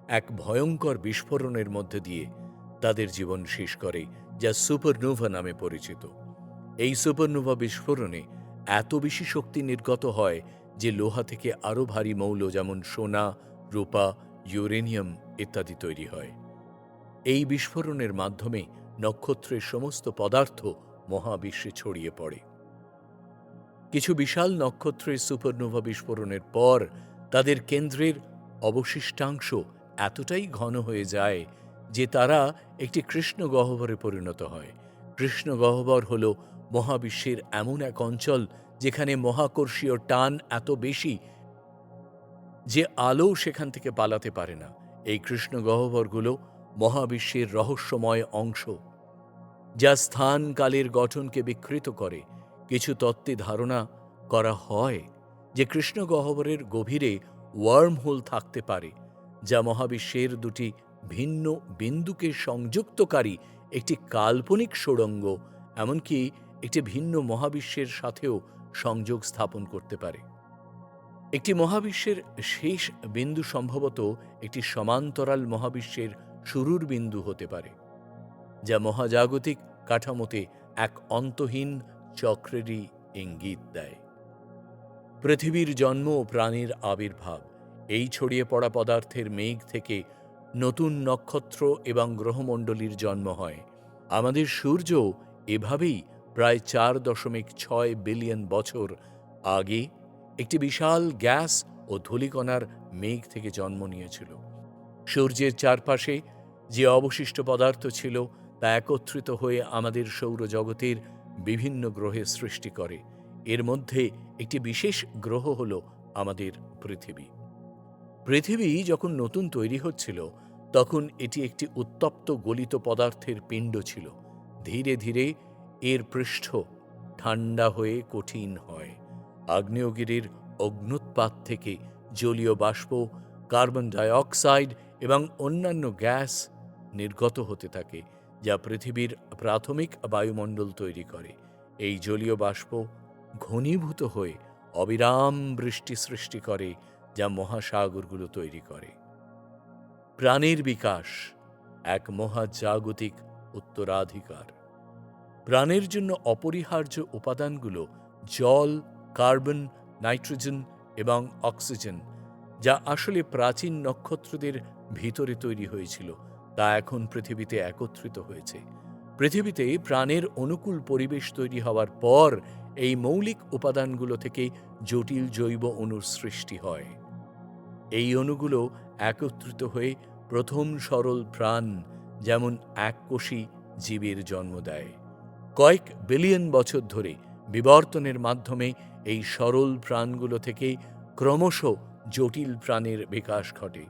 এক ভয়ঙ্কর বিস্ফোরণের মধ্যে দিয়ে তাদের জীবন শেষ করে, যা সুপারনোভা নামে পরিচিত। এই সুপারনোভা বিস্ফোরণে এত বেশি শক্তি নির্গত হয় যে লোহা থেকে আরও ভারী মৌল যেমন সোনা, রূপা, ইউরেনিয়াম ইত্যাদি তৈরি হয়। এই বিস্ফোরণের মাধ্যমে নক্ষত্রের সমস্ত পদার্থ মহাবিশ্বে ছড়িয়ে পড়ে। কিছু বিশাল নক্ষত্রের সুপারনোভা বিস্ফোরণের পর তাদের কেন্দ্রের অবশিষ্টাংশ এতটাই ঘন হয়ে যায় যে তারা একটি কৃষ্ণগহ্বরে পরিণত হয়। কৃষ্ণগহ্বর হল মহাবিশ্বের এমন এক অঞ্চল যেখানে মহাকর্ষীয় টান এত বেশি যে আলো সেখান থেকে পালাতে পারে না। এই কৃষ্ণগহ্বরগুলো মহাবিশ্বের রহস্যময় অংশ, যা স্থান কালের গঠনকে বিকৃত করে। কিছু তত্ত্বে ধারণা করা হয় যে কৃষ্ণগহ্বরের গভীরে ওয়ার্মহোল থাকতে পারে, যা মহাবিশ্বের দুটি ভিন্ন বিন্দুকে সংযুক্তকারী একটি কাল্পনিক সুড়ঙ্গ, এমনকি একটি ভিন্ন মহাবিশ্বের সাথেও সংযোগ স্থাপন করতে পারে। একটি মহাবিশ্বের শেষ বিন্দু সম্ভবত একটি সমান্তরাল মহাবিশ্বের শুরুর বিন্দু হতে পারে, যা মহাজাগতিক কাঠামোতে এক অন্তহীন চক্রেরই ইঙ্গিত দেয়। পৃথিবীর জন্ম ও প্রাণীর আবির্ভাব। এই ছড়িয়ে পড়া পদার্থের মেঘ থেকে নতুন নক্ষত্র এবং গ্রহমণ্ডলীর জন্ম হয়। আমাদের সূর্য এভাবেই প্রায় 4.6 বিলিয়ন বছর আগে একটি বিশাল গ্যাস ও ধূলিকণার মেঘ থেকে জন্ম নিয়েছিল। সূর্যের চারপাশে যে অবশিষ্ট পদার্থ ছিল তা একত্রিত হয়ে আমাদের সৌরজগতের বিভিন্ন গ্রহের সৃষ্টি করে। এর মধ্যে একটি বিশেষ গ্রহ হল আমাদের পৃথিবী। পৃথিবী যখন নতুন তৈরি হচ্ছিল, তখন এটি একটি উত্তপ্ত গলিত পদার্থের পিণ্ড ছিল। ধীরে ধীরে এর পৃষ্ঠ ঠান্ডা হয়ে কঠিন হয়। আগ্নেয়গিরির অগ্ন্যুৎপাত থেকে জলীয় বাষ্প, কার্বন ডাইঅক্সাইড এবং অন্যান্য গ্যাস নির্গত হতে থাকে, যা পৃথিবীর প্রাথমিক বায়ুমণ্ডল তৈরি করে। এই জলীয় বাষ্প ঘনীভূত হয়ে অবিরাম বৃষ্টি সৃষ্টি করে, যা মহাসাগরগুলো তৈরি করে। প্রাণের বিকাশ এক মহাজাগতিক উত্তরাধিকার। প্রাণের জন্য অপরিহার্য উপাদানগুলো জল, কার্বন, নাইট্রোজেন এবং অক্সিজেন, যা আসলে প্রাচীন নক্ষত্রদের ভিতরে তৈরি হয়েছিল, তা এখন পৃথিবীতে একত্রিত হয়েছে। পৃথিবীতে প্রাণের অনুকূল পরিবেশ তৈরি হওয়ার পর এই মৌলিক উপাদানগুলো থেকে জটিল জৈব অণুর সৃষ্টি হয়। এই অণুগুলো একত্রিত হয়ে প্রথম সরল প্রাণ, যেমন এককোষী জীবের জন্ম দেয়। কয়েক বিলিয়ন বছর ধরে বিবর্তনের মাধ্যমে এই সরল প্রাণগুলো থেকে ক্রমশ জটিল প্রাণের বিকাশ ঘটে।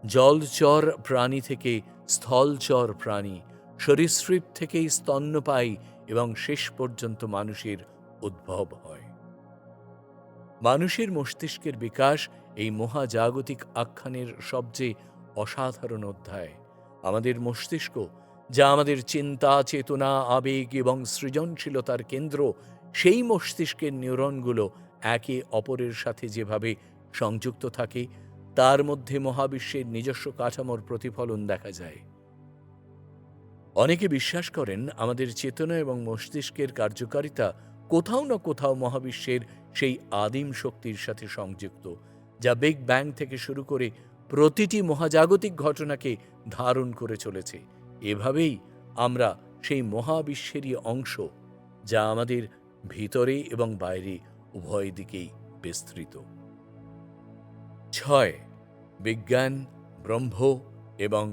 জলচর প্রাণী থেকে স্থলচর প্রাণী, সরীসৃপ থেকে স্তন্যপায়ী এবং শেষ পর্যন্ত মানুষের উদ্ভব হয়। মানুষের মস্তিষ্কের বিকাশ এই মহাজাগতিক আখ্যানের সবচেয়ে অসাধারণ অধ্যায়। আমাদের মস্তিষ্ক, যা আমাদের চিন্তা, চেতনা, আবেগ এবং সৃজনশীলতার কেন্দ্র, সেই মস্তিষ্কের নিউরনগুলো একে অপরের সাথে যেভাবে সংযুক্ত থাকে, তার মধ্যে মহাবিশ্বের নিজস্ব কাঠামোর প্রতিফলন দেখা যায়। অনেকে বিশ্বাস করেন আমাদের চেতনা এবং মস্তিষ্কের কার্যকারিতা কোথাও না কোথাও মহাবিশ্বের সেই আদিম শক্তির সাথে সংযুক্ত, যা বিগ ব্যাং থেকে শুরু করে প্রতিটি মহাজাগতিক ঘটনাকে ধারণ করে চলেছে। এভাবেই আমরা সেই মহাবিশ্বেরই অংশ, যা আমাদের ভিতরে এবং বাইরে উভয় দিকেই বিস্তৃত। 6. বিজ্ঞান, ব্রহ্ম এবং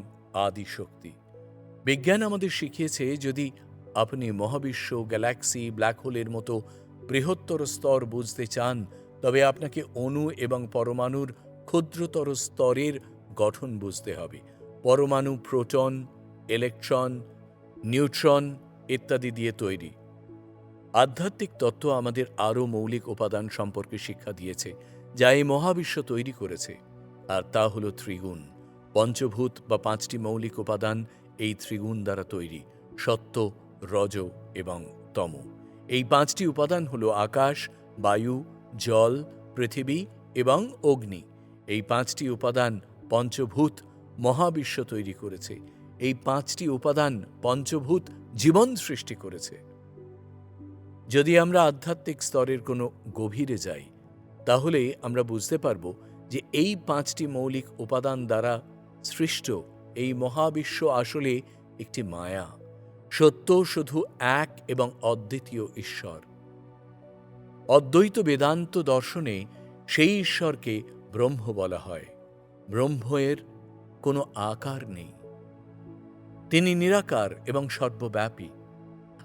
আদিশক্তি। বিজ্ঞান আমাদের শিখিয়েছে, যদি আপনি মহাবিশ্ব, গ্যালাক্সি, ব্ল্যাক হোলের মতো বৃহত্তর স্তর বুঝতে চান, তবে আপনাকে অণু এবং পরমাণুর ক্ষুদ্রতর স্তরের গঠন বুঝতে হবে। পরমাণু প্রোটন, ইলেকট্রন, নিউট্রন ইত্যাদি দিয়ে তৈরি। আধ্যাত্মিক তত্ত্ব আমাদের আরও মৌলিক উপাদান সম্পর্কে শিক্ষা দিয়েছে, যা এই মহাবিশ্ব তৈরি করেছে, আর তা হল ত্রিগুণ। পঞ্চভূত বা 5টি মৌলিক উপাদান এই ত্রিগুণ দ্বারা তৈরি: সত্ত্ব, রজ এবং তম। এই 5টি উপাদান হল আকাশ, বায়ু, জল, পৃথিবী এবং অগ্নি। এই 5টি উপাদান পঞ্চভূত মহাবিশ্ব তৈরি করেছে। এই 5টি উপাদান পঞ্চভূত জীবন সৃষ্টি করেছে। যদি আমরা আধ্যাত্মিক স্তরের কোনো গভীরে যাই, তাহলে আমরা বুঝতে পারব যে এই 5টি মৌলিক উপাদান দ্বারা সৃষ্ট এই মহাবিশ্ব আসলে একটি মায়া। সত্য শুধু এক এবং অদ্বিতীয় ঈশ্বর। অদ্বৈত বেদান্ত দর্শনে সেই ঈশ্বরকে ব্রহ্ম বলা হয়। ব্রহ্মের কোনো আকার নেই, তিনি নিরাকার এবং সর্বব্যাপী।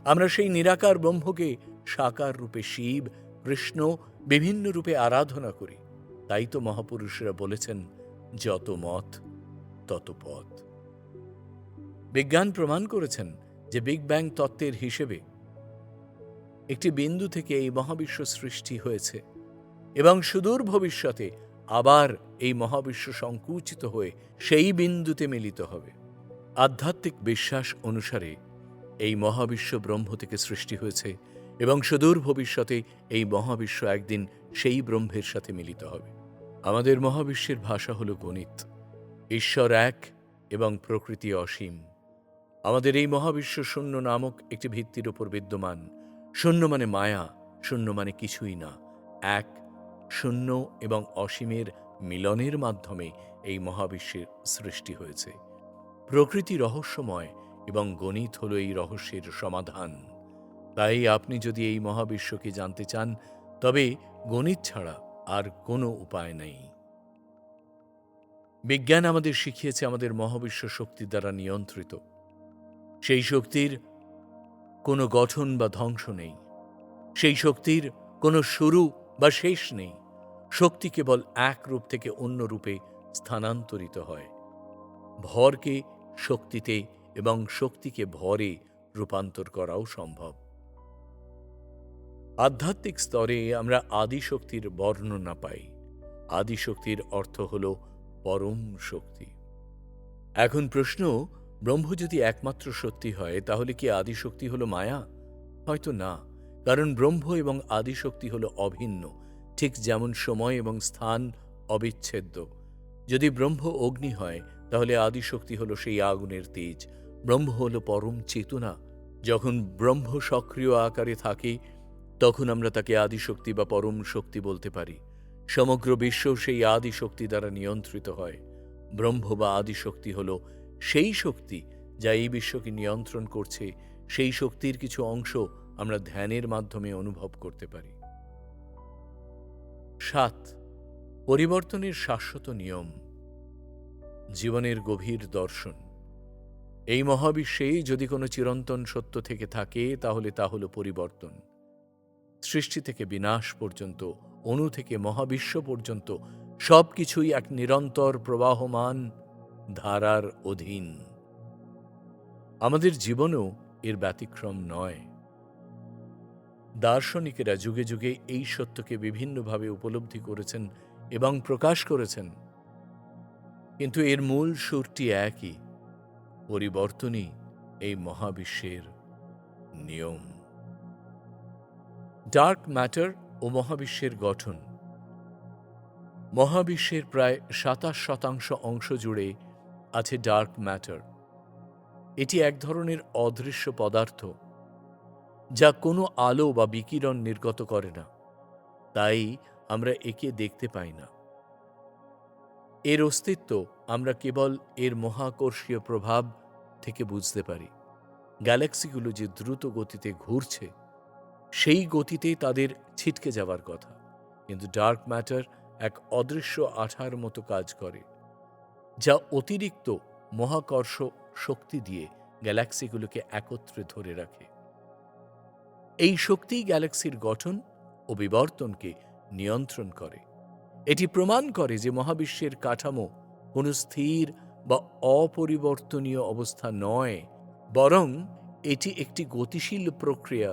আমরা সেই নিরাকার ব্রহ্মকে সাকার রূপে শিব, কৃষ্ণ বিভিন্ন রূপে আরাধনা করি। তাই তো মহাপুরুষেরা বলেছেন, যত মত তত পথ। বিজ্ঞান প্রমাণ করেছেন যে বিগ ব্যাং তত্ত্বের হিসেবে একটি বিন্দু থেকে এই মহাবিশ্ব সৃষ্টি হয়েছে এবং সুদূর ভবিষ্যতে আবার এই মহাবিশ্ব সংকুচিত হয়ে সেই বিন্দুতে মিলিত হবে। আধ্যাত্মিক বিশ্বাস অনুসারে এই মহাবিশ্ব ব্রহ্ম থেকে সৃষ্টি হয়েছে এবং সুদূর ভবিষ্যতে এই মহাবিশ্ব একদিন সেই ব্রহ্মের সাথে মিলিত হবে। আমাদের মহাবিশ্বের ভাষা হল গণিত। ঈশ্বর এক এবং প্রকৃতি অসীম। আমাদের এই মহাবিশ্ব শূন্য নামক একটি ভিত্তির উপর বিদ্যমান। শূন্য মানে মায়া, শূন্য মানে কিছুই না। এক, শূন্য এবং অসীমের মিলনের মাধ্যমে এই মহাবিশ্বের সৃষ্টি হয়েছে। প্রকৃতি রহস্যময় এবং গণিত হল এই রহস্যের সমাধান। তাই আপনি যদি এই মহাবিশ্বকে জানতে চান, তবে গণিত ছাড়া আর কোনো উপায় নেই। বিজ্ঞান আমাদের শিখিয়েছে আমাদের মহাবিশ্ব শক্তি দ্বারা নিয়ন্ত্রিত। সেই শক্তির কোনো গঠন বা ধ্বংস নেই। সেই শক্তির কোনো শুরু বা শেষ নেই। শক্তি কেবল এক রূপ থেকে অন্য রূপে স্থানান্তরিত হয়। ভরকে শক্তিতে এবং শক্তিকে ভরে রূপান্তর করাও সম্ভব। আধ্যাত্মিক স্তরে আমরা আদিশক্তির বর্ণনা পাই। আদিশক্তির অর্থ হল পরম শক্তি। এখন প্রশ্ন, ব্রহ্ম যদি একমাত্র সত্যি হয়, তাহলে কি আদিশক্তি হল মায়া? হয়তো না, কারণ ব্রহ্ম এবং আদিশক্তি হল অভিন্ন, ঠিক যেমন সময় এবং স্থান অবিচ্ছেদ্য। যদি ব্রহ্ম অগ্নি হয়, তাহলে আদিশক্তি হল সেই আগুনের তেজ। ব্রহ্ম হল পরম চেতনা। যখন ব্রহ্ম সক্রিয় আকারে থাকে, তখন আমরা তাকে আদিশক্তি বা পরম শক্তি বলতে পারি। সমগ্র বিশ্ব সেই আদিশক্তি দ্বারা নিয়ন্ত্রিত হয়। ব্রহ্ম বা আদিশক্তি হল সেই শক্তি যা এই বিশ্বকে নিয়ন্ত্রণ করছে। সেই শক্তির কিছু অংশ আমরা ধ্যানের মাধ্যমে অনুভব করতে পারি। 7. পরিবর্তনের শাশ্বত নিয়ম। জীবনের গভীর দর্শন। এই মহাবিশ্বে যদি কোনো চিরন্তন সত্য থেকে থাকে, তাহলে তা হল পরিবর্তন। সৃষ্টি থেকে বিনাশ পর্যন্ত, অণু থেকে মহাবিশ্ব পর্যন্ত সবকিছুই এক নিরন্তর প্রবাহমান ধারার অধীন। আমাদের জীবনও এর ব্যতিক্রম নয়। দার্শনিকেরা যুগে যুগে এই সত্যকে বিভিন্নভাবে উপলব্ধি করেছেন এবং প্রকাশ করেছেন, কিন্তু এর মূল সুরটি একই: পরিবর্তনই এই মহাবিশ্বের নিয়ম। ডার্ক ম্যাটার ও মহাবিশ্বের গঠন। মহাবিশ্বের প্রায় ২৭% অংশ জুড়ে আছে ডার্ক ম্যাটার। এটি এক ধরনের অদৃশ্য পদার্থ যা কোনো আলো বা বিকিরণ নির্গত করে না, তাই আমরা একে দেখতে পাই না। এর অস্তিত্ব আমরা কেবল এর মহাকর্ষীয় প্রভাব থেকে বুঝতে পারি। গ্যালাক্সিগুলো যে দ্রুত গতিতে ঘুরছে, সেই গতিতে তাদের ছিটকে যাওয়ার কথা, কিন্তু ডার্ক ম্যাটার এক অদৃশ্য আঠার মতো কাজ করে, যা অতিরিক্ত মহাকর্ষ শক্তি দিয়ে গ্যালাক্সিগুলোকে একত্রে ধরে রাখে। এই শক্তিই গ্যালাক্সির গঠন ও বিবর্তনকে নিয়ন্ত্রণ করে। এটি প্রমাণ করে যে মহাবিশ্বের কাঠামো কোনো স্থির বা অপরিবর্তনীয় অবস্থা নয়, বরং এটি একটি গতিশীল প্রক্রিয়া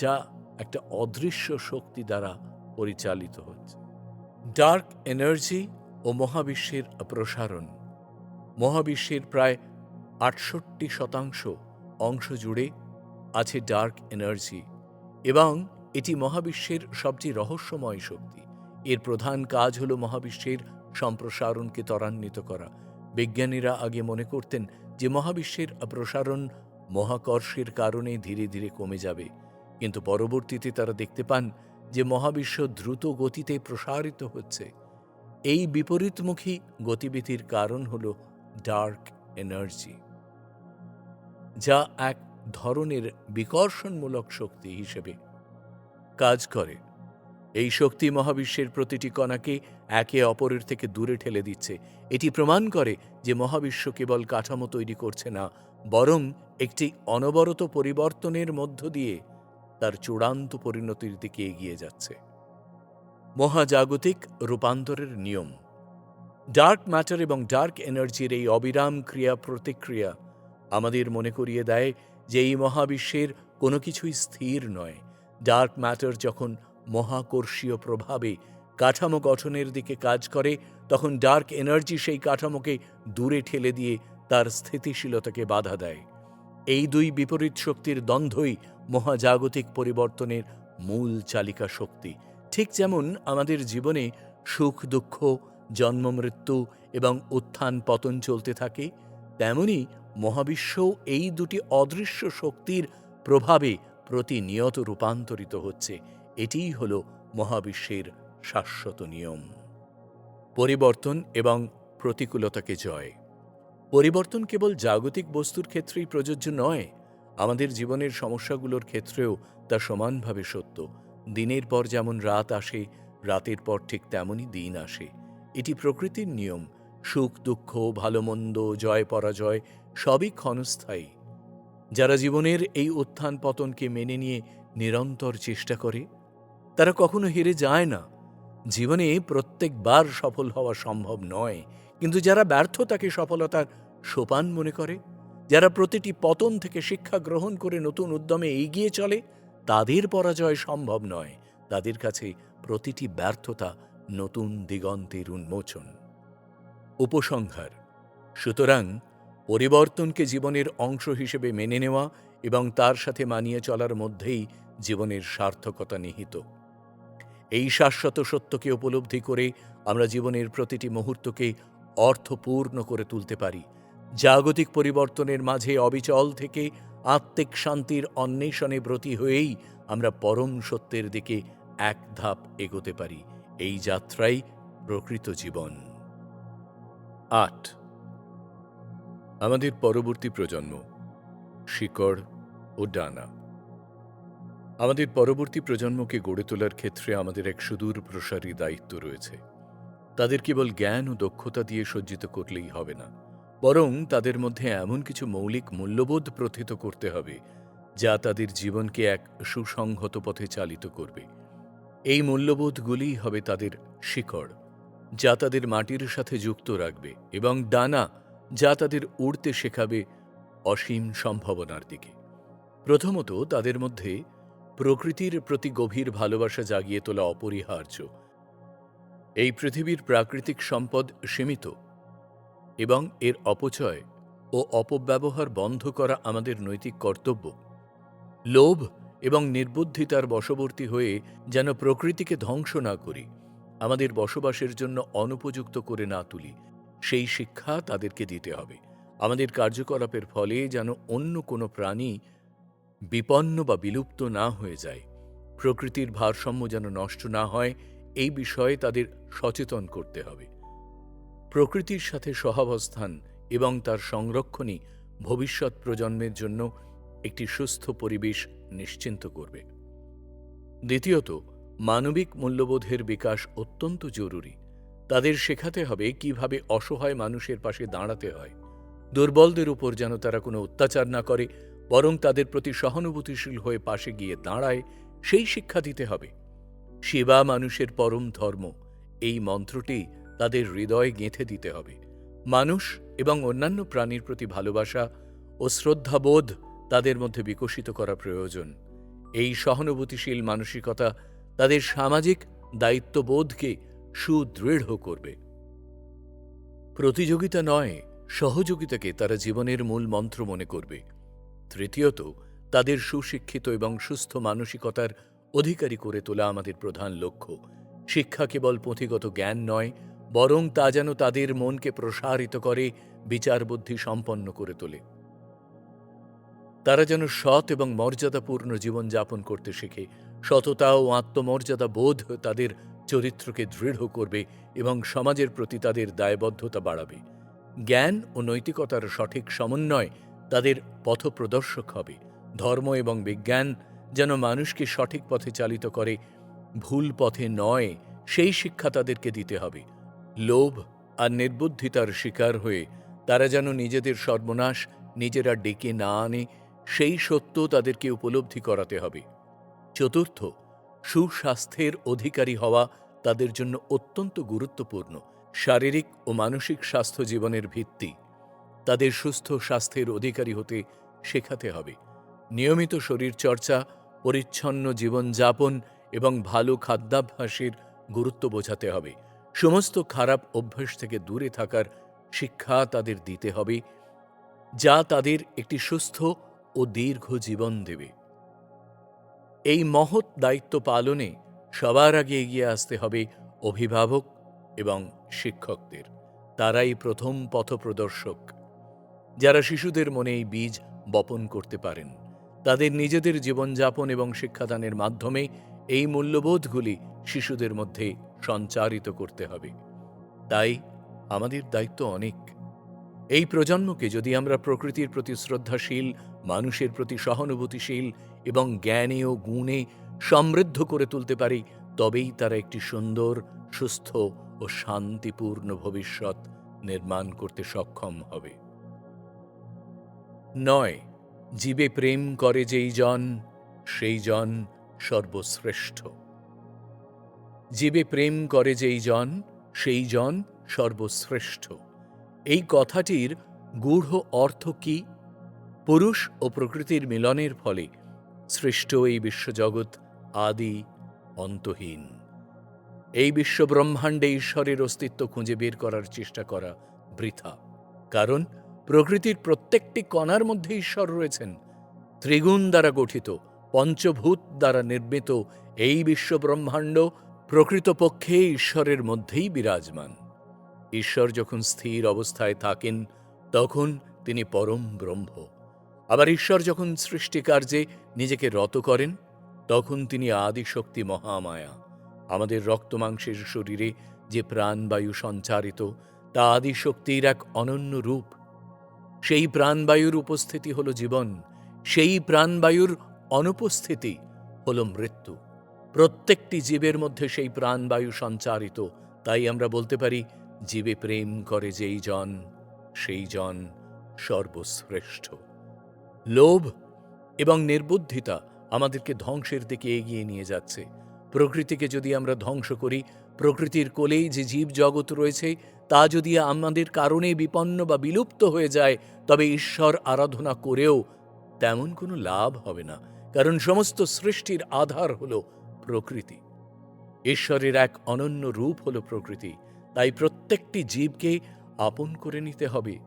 যা একটা অদৃশ্য শক্তি দ্বারা পরিচালিত হচ্ছে। ডার্ক এনার্জি ও মহাবিশ্বের প্রসারণ। মহাবিশ্বের প্রায় ৬৮% অংশ জুড়ে আছে ডার্ক এনার্জি, এবং এটি মহাবিশ্বের সবচেয়ে রহস্যময় শক্তি। এর প্রধান কাজ হল মহাবিশ্বের সম্প্রসারণকে ত্বরান্বিত করা। বিজ্ঞানীরা আগে মনে করতেন যে মহাবিশ্বের প্রসারণ মহাকর্ষের কারণে ধীরে ধীরে কমে যাবে, কিন্তু পরবর্তীতে তারা দেখতে পান যে মহাবিশ্ব দ্রুত গতিতে প্রসারিত হচ্ছে। এই বিপরীতমুখী গতিবিধির কারণ হল ডার্ক এনার্জি, যা এক ধরনের বিকর্ষণমূলক শক্তি হিসেবে কাজ করে। এই শক্তি মহাবিশ্বের প্রতিটি কণাকে একে অপরের থেকে দূরে ঠেলে দিচ্ছে। এটি প্রমাণ করে যে মহাবিশ্ব কেবল কাঠামো তৈরি করছে না, বরং একটি অনবরত পরিবর্তনের মধ্য দিয়ে তার চূড়ান্ত পরিণতির দিকে এগিয়ে যাচ্ছে। মহাজাগতিক রূপান্তরের নিয়ম। ডার্ক ম্যাটার এবং ডার্ক এনার্জির এই অবিরাম ক্রিয়া প্রতিক্রিয়া আমাদের মনে করিয়ে দেয় যে এই মহাবিশ্বের কোনো কিছুই স্থির নয়। ডার্ক ম্যাটার যখন মহাকর্ষীয় প্রভাবে কাঠামো গঠনের দিকে কাজ করে, তখন ডার্ক এনার্জি সেই কাঠামোকে দূরে ঠেলে দিয়ে তার স্থিতিশীলতাকে বাধা দেয়। এই দুই বিপরীত শক্তির দ্বন্দ্বই মহাজাগতিক পরিবর্তনের মূল চালিকা শক্তি। ঠিক যেমন আমাদের জীবনে সুখ দুঃখ, জন্ম মৃত্যু এবং উত্থান পতন চলতে থাকে, তেমনি মহাবিশ্বও এই দুটি অদৃশ্য শক্তির প্রভাবে প্রতিনিয়ত রূপান্তরিত হচ্ছে। এটিই হল মহাবিশ্বের শাশ্বত নিয়ম। পরিবর্তন এবং প্রতিকূলতাকে জয়। পরিবর্তন কেবল জাগতিক বস্তুর ক্ষেত্রেই প্রযোজ্য নয়, আমাদের জীবনের সমস্যাগুলোর ক্ষেত্রেও তা সমানভাবে সত্য। দিনের পর যেমন রাত আসে, রাতের পর ঠিক তেমনই দিন আসে। এটি প্রকৃতির নিয়ম। সুখ দুঃখ, ভালো মন্দ, জয় পরাজয় সবই ক্ষণস্থায়ী। যারা জীবনের এই উত্থান পতনকে মেনে নিয়ে নিরন্তর চেষ্টা করে, তারা কখনো হেরে যায় না। জীবনে প্রত্যেকবার সফল হওয়া সম্ভব নয়, কিন্তু যারা ব্যর্থতাকে সফলতার সোপান মনে করে, যারা প্রতিটি পতন থেকে শিক্ষা গ্রহণ করে নতুন উদ্যমে এগিয়ে চলে, তাদের পরাজয় সম্ভব নয়। তাদের কাছে প্রতিটি ব্যর্থতা নতুন দিগন্তের উন্মোচন। উপসংহার। সুতরাং পরিবর্তনকে জীবনের অংশ হিসেবে মেনে নেওয়া এবং তার সাথে মানিয়ে চলার মধ্যেই জীবনের সার্থকতা নিহিত। এই শাশ্বত সত্যকে উপলব্ধি করে আমরা জীবনের প্রতিটি মুহূর্তকে অর্থপূর্ণ করে তুলতে পারি। জাগতিক পরিবর্তনের মাঝে অবিচল থেকে আত্মিক শান্তির অন্বেষণে ব্রতী হয়েই আমরা পরম সত্যের দিকে এক ধাপ এগোতে পারি। এই যাত্রাই প্রকৃত জীবন। ৮. আমাদের পরবর্তী প্রজন্ম, শিকড় ও ডানা। আমাদের পরবর্তী প্রজন্মকে গড়ে তোলার ক্ষেত্রে আমাদের এক সুদূর প্রসারী দায়িত্ব রয়েছে। তাদের কেবল জ্ঞান ও দক্ষতা দিয়ে সজ্জিত করলেই হবে না, বরং তাদের মধ্যে এমন কিছু মৌলিক মূল্যবোধ প্রথিত করতে হবে যা তাদের জীবনকে এক সুসংহত পথে চালিত করবে। এই মূল্যবোধগুলিই হবে তাদের শিকড়, যা তাদের মাটির সাথে যুক্ত রাখবে, এবং ডানা, যা তাদের উড়তে শেখাবে অসীম সম্ভাবনার দিকে। প্রথমত, তাদের মধ্যে প্রকৃতির প্রতি গভীর ভালোবাসা জাগিয়ে তোলা অপরিহার্য। এই পৃথিবীর প্রাকৃতিক সম্পদ সীমিত এবং এর অপচয় ও অপব্যবহার বন্ধ করা আমাদের নৈতিক কর্তব্য। লোভ এবং নির্বুদ্ধিতার বশবর্তী হয়ে যেন প্রকৃতিকে ধ্বংস না করি, আমাদের বসবাসের জন্য অনুপযুক্ত করে না তুলি, সেই শিক্ষা তাদেরকে দিতে হবে। আমাদের কার্যকলাপের ফলে যেন অন্য কোনো প্রাণী বিপন্ন বা বিলুপ্ত না হয়ে যায়, প্রকৃতির ভারসাম্য যেন নষ্ট না হয়, এই বিষয়ে তাদের সচেতন করতে হবে। প্রকৃতির সাথে সহাবস্থান এবং তার সংরক্ষণই ভবিষ্যৎ প্রজন্মের জন্য একটি সুস্থ পরিবেশ নিশ্চিন্ত করবে। দ্বিতীয়ত, মানবিক মূল্যবোধের বিকাশ অত্যন্ত জরুরি। তাদের শেখাতে হবে কিভাবে অসহায় মানুষের পাশে দাঁড়াতে হয়, দুর্বলদের উপর যেন তারা কোনো অত্যাচার না করে, বরং তাদের প্রতি সহানুভূতিশীল হয়ে পাশে গিয়ে দাঁড়ায়, সেই শিক্ষা দিতে হবে। সেবা মানুষের পরম ধর্ম, এই মন্ত্রটি তাদের হৃদয়ে গেঁথে দিতে হবে। মানুষ এবং অন্যান্য প্রাণীর প্রতি ভালোবাসা ও শ্রদ্ধাবোধ তাদের মধ্যে বিকশিত করা প্রয়োজন। এই সহানুভূতিশীল মানসিকতা তাদের সামাজিক দায়িত্ববোধকে সুদৃঢ় করবে। প্রতিযোগিতা নয়, সহযোগিতাকে তারা জীবনের মূল মন্ত্র মনে করবে। তৃতীয়ত, তাদের সুশিক্ষিত এবং সুস্থ মানসিকতার অধিকারী করে তোলা আমাদের প্রধান লক্ষ্য। শিক্ষা কেবল পুঁথিগত জ্ঞান নয়, বরং তা যেন তাদের মনকে প্রসারিত করে, বিচারবুদ্ধি সম্পন্ন করে তোলে। তারা যেন সৎ এবং মর্যাদাপূর্ণ জীবনযাপন করতে শেখে। সততা ও আত্মমর্যাদা বোধ তাদের চরিত্রকে দৃঢ় করবে এবং সমাজের প্রতি তাদের দায়বদ্ধতা বাড়াবে। জ্ঞান ও নৈতিকতার সঠিক সমন্বয় তাদের পথপ্রদর্শক হবে। ধর্ম এবং বিজ্ঞান যেন মানুষকে সঠিক পথে চালিত করে, ভুল পথে নয়, সেই শিক্ষা তাদেরকে দিতে হবে। লোভ আর নির্বুদ্ধিতার শিকার হয়ে তারা যেন নিজেদের সর্বনাশ নিজেরা ডেকে না আনে, সেই সত্য তাদেরকে উপলব্ধি করাতে হবে। চতুর্থ, সুস্বাস্থ্যের অধিকারী হওয়া তাদের জন্য অত্যন্ত গুরুত্বপূর্ণ। শারীরিক ও মানসিক স্বাস্থ্য জীবনের ভিত্তি। তাদের সুস্থ স্বাস্থ্যের অধিকারী হতে শেখাতে হবে। নিয়মিত শরীরচর্চা, পরিচ্ছন্ন জীবনযাপন এবং ভালো খাদ্যাভ্যাসের গুরুত্ব বোঝাতে হবে। সমস্ত খারাপ অভ্যাস থেকে দূরে থাকার শিক্ষা তাদের দিতে হবে, যা তাদের একটি সুস্থ ও দীর্ঘ জীবন দেবে। এই মহৎ দায়িত্ব পালনে সবার আগে এগিয়ে আসতে হবে অভিভাবক এবং শিক্ষকদের। তারাই প্রথম পথপ্রদর্শক, যারা শিশুদের মনে এই বীজ বপন করতে পারেন। তাদের নিজেদের জীবনযাপন এবং শিক্ষাদানের মাধ্যমে এই মূল্যবোধগুলি শিশুদের মধ্যে সঞ্চারিত করতে হবে। তাই আমাদের দায়িত্ব অনেক। এই প্রজন্মকে যদি আমরা প্রকৃতির প্রতি শ্রদ্ধাশীল, মানুষের প্রতি সহানুভূতিশীল এবং জ্ঞানে ও গুণে সমৃদ্ধ করে তুলতে পারি, তবেই তারা একটি সুন্দর, সুস্থ ও শান্তিপূর্ণ ভবিষ্যৎ নির্মাণ করতে সক্ষম হবে। 9, জীবে প্রেম করে যেই জন, সেই জন সর্বশ্রেষ্ঠ। জীবে প্রেম করে যেই জন, সেই জন সর্বশ্রেষ্ঠ। এই কথাটির গূঢ় অর্থ কি? পুরুষ ও প্রকৃতির মিলনের ফলে সৃষ্ট এই বিশ্বজগৎ আদি অন্তহীন। এই বিশ্বব্রহ্মাণ্ডে ঈশ্বরের অস্তিত্ব খুঁজে বের করার চেষ্টা করা বৃথা, কারণ প্রকৃতির প্রত্যেকটি কণার মধ্যে ঈশ্বর রয়েছেন। ত্রিগুণ দ্বারা গঠিত, পঞ্চভূত দ্বারা নির্মিত এই বিশ্বব্রহ্মাণ্ড প্রকৃতপক্ষে ঈশ্বরের মধ্যেই বিরাজমান। ঈশ্বর যখন স্থির অবস্থায় থাকেন, তখন তিনি পরম ব্রহ্ম। আবার ঈশ্বর যখন সৃষ্টিকার্যে নিজেকে রত করেন, তখন তিনি আদিশক্তি মহামায়া। আমাদের রক্তমাংসের শরীরে যে প্রাণবায়ু সঞ্চারিত, তা আদিশক্তির এক অনন্য রূপ। সেই প্রাণবায়ুর উপস্থিতি হল জীবন, সেই প্রাণবায়ুর অনুপস্থিতি হল মৃত্যু। প্রত্যেকটি জীবের মধ্যে সেই প্রাণবায়ু সঞ্চারিত। তাই আমরা বলতে পারি, জীবে প্রেম করে যেই জন, সেই জন সর্বশ্রেষ্ঠ। লোভ এবং নির্বুদ্ধিতা আমাদেরকে ধ্বংসের দিকে এগিয়ে নিয়ে যাচ্ছে। প্রকৃতিকে যদি আমরা ধ্বংস করি, প্রকৃতির কোলেই যে জীব জগৎ রয়েছে তা যদি আমাদের কারণে বিপন্ন বা বিলুপ্ত হয়ে যায়, তবে ঈশ্বর আরাধনা করেও তেমন কোনো লাভ হবে না। কারণ সমস্ত সৃষ্টির আধার হল প্রকৃতি। ঈশ্বরের এক অনন্য রূপ হল প্রকৃতি। তাই প্রত্যেকটি জীবকে আপন করে নিতে হবে।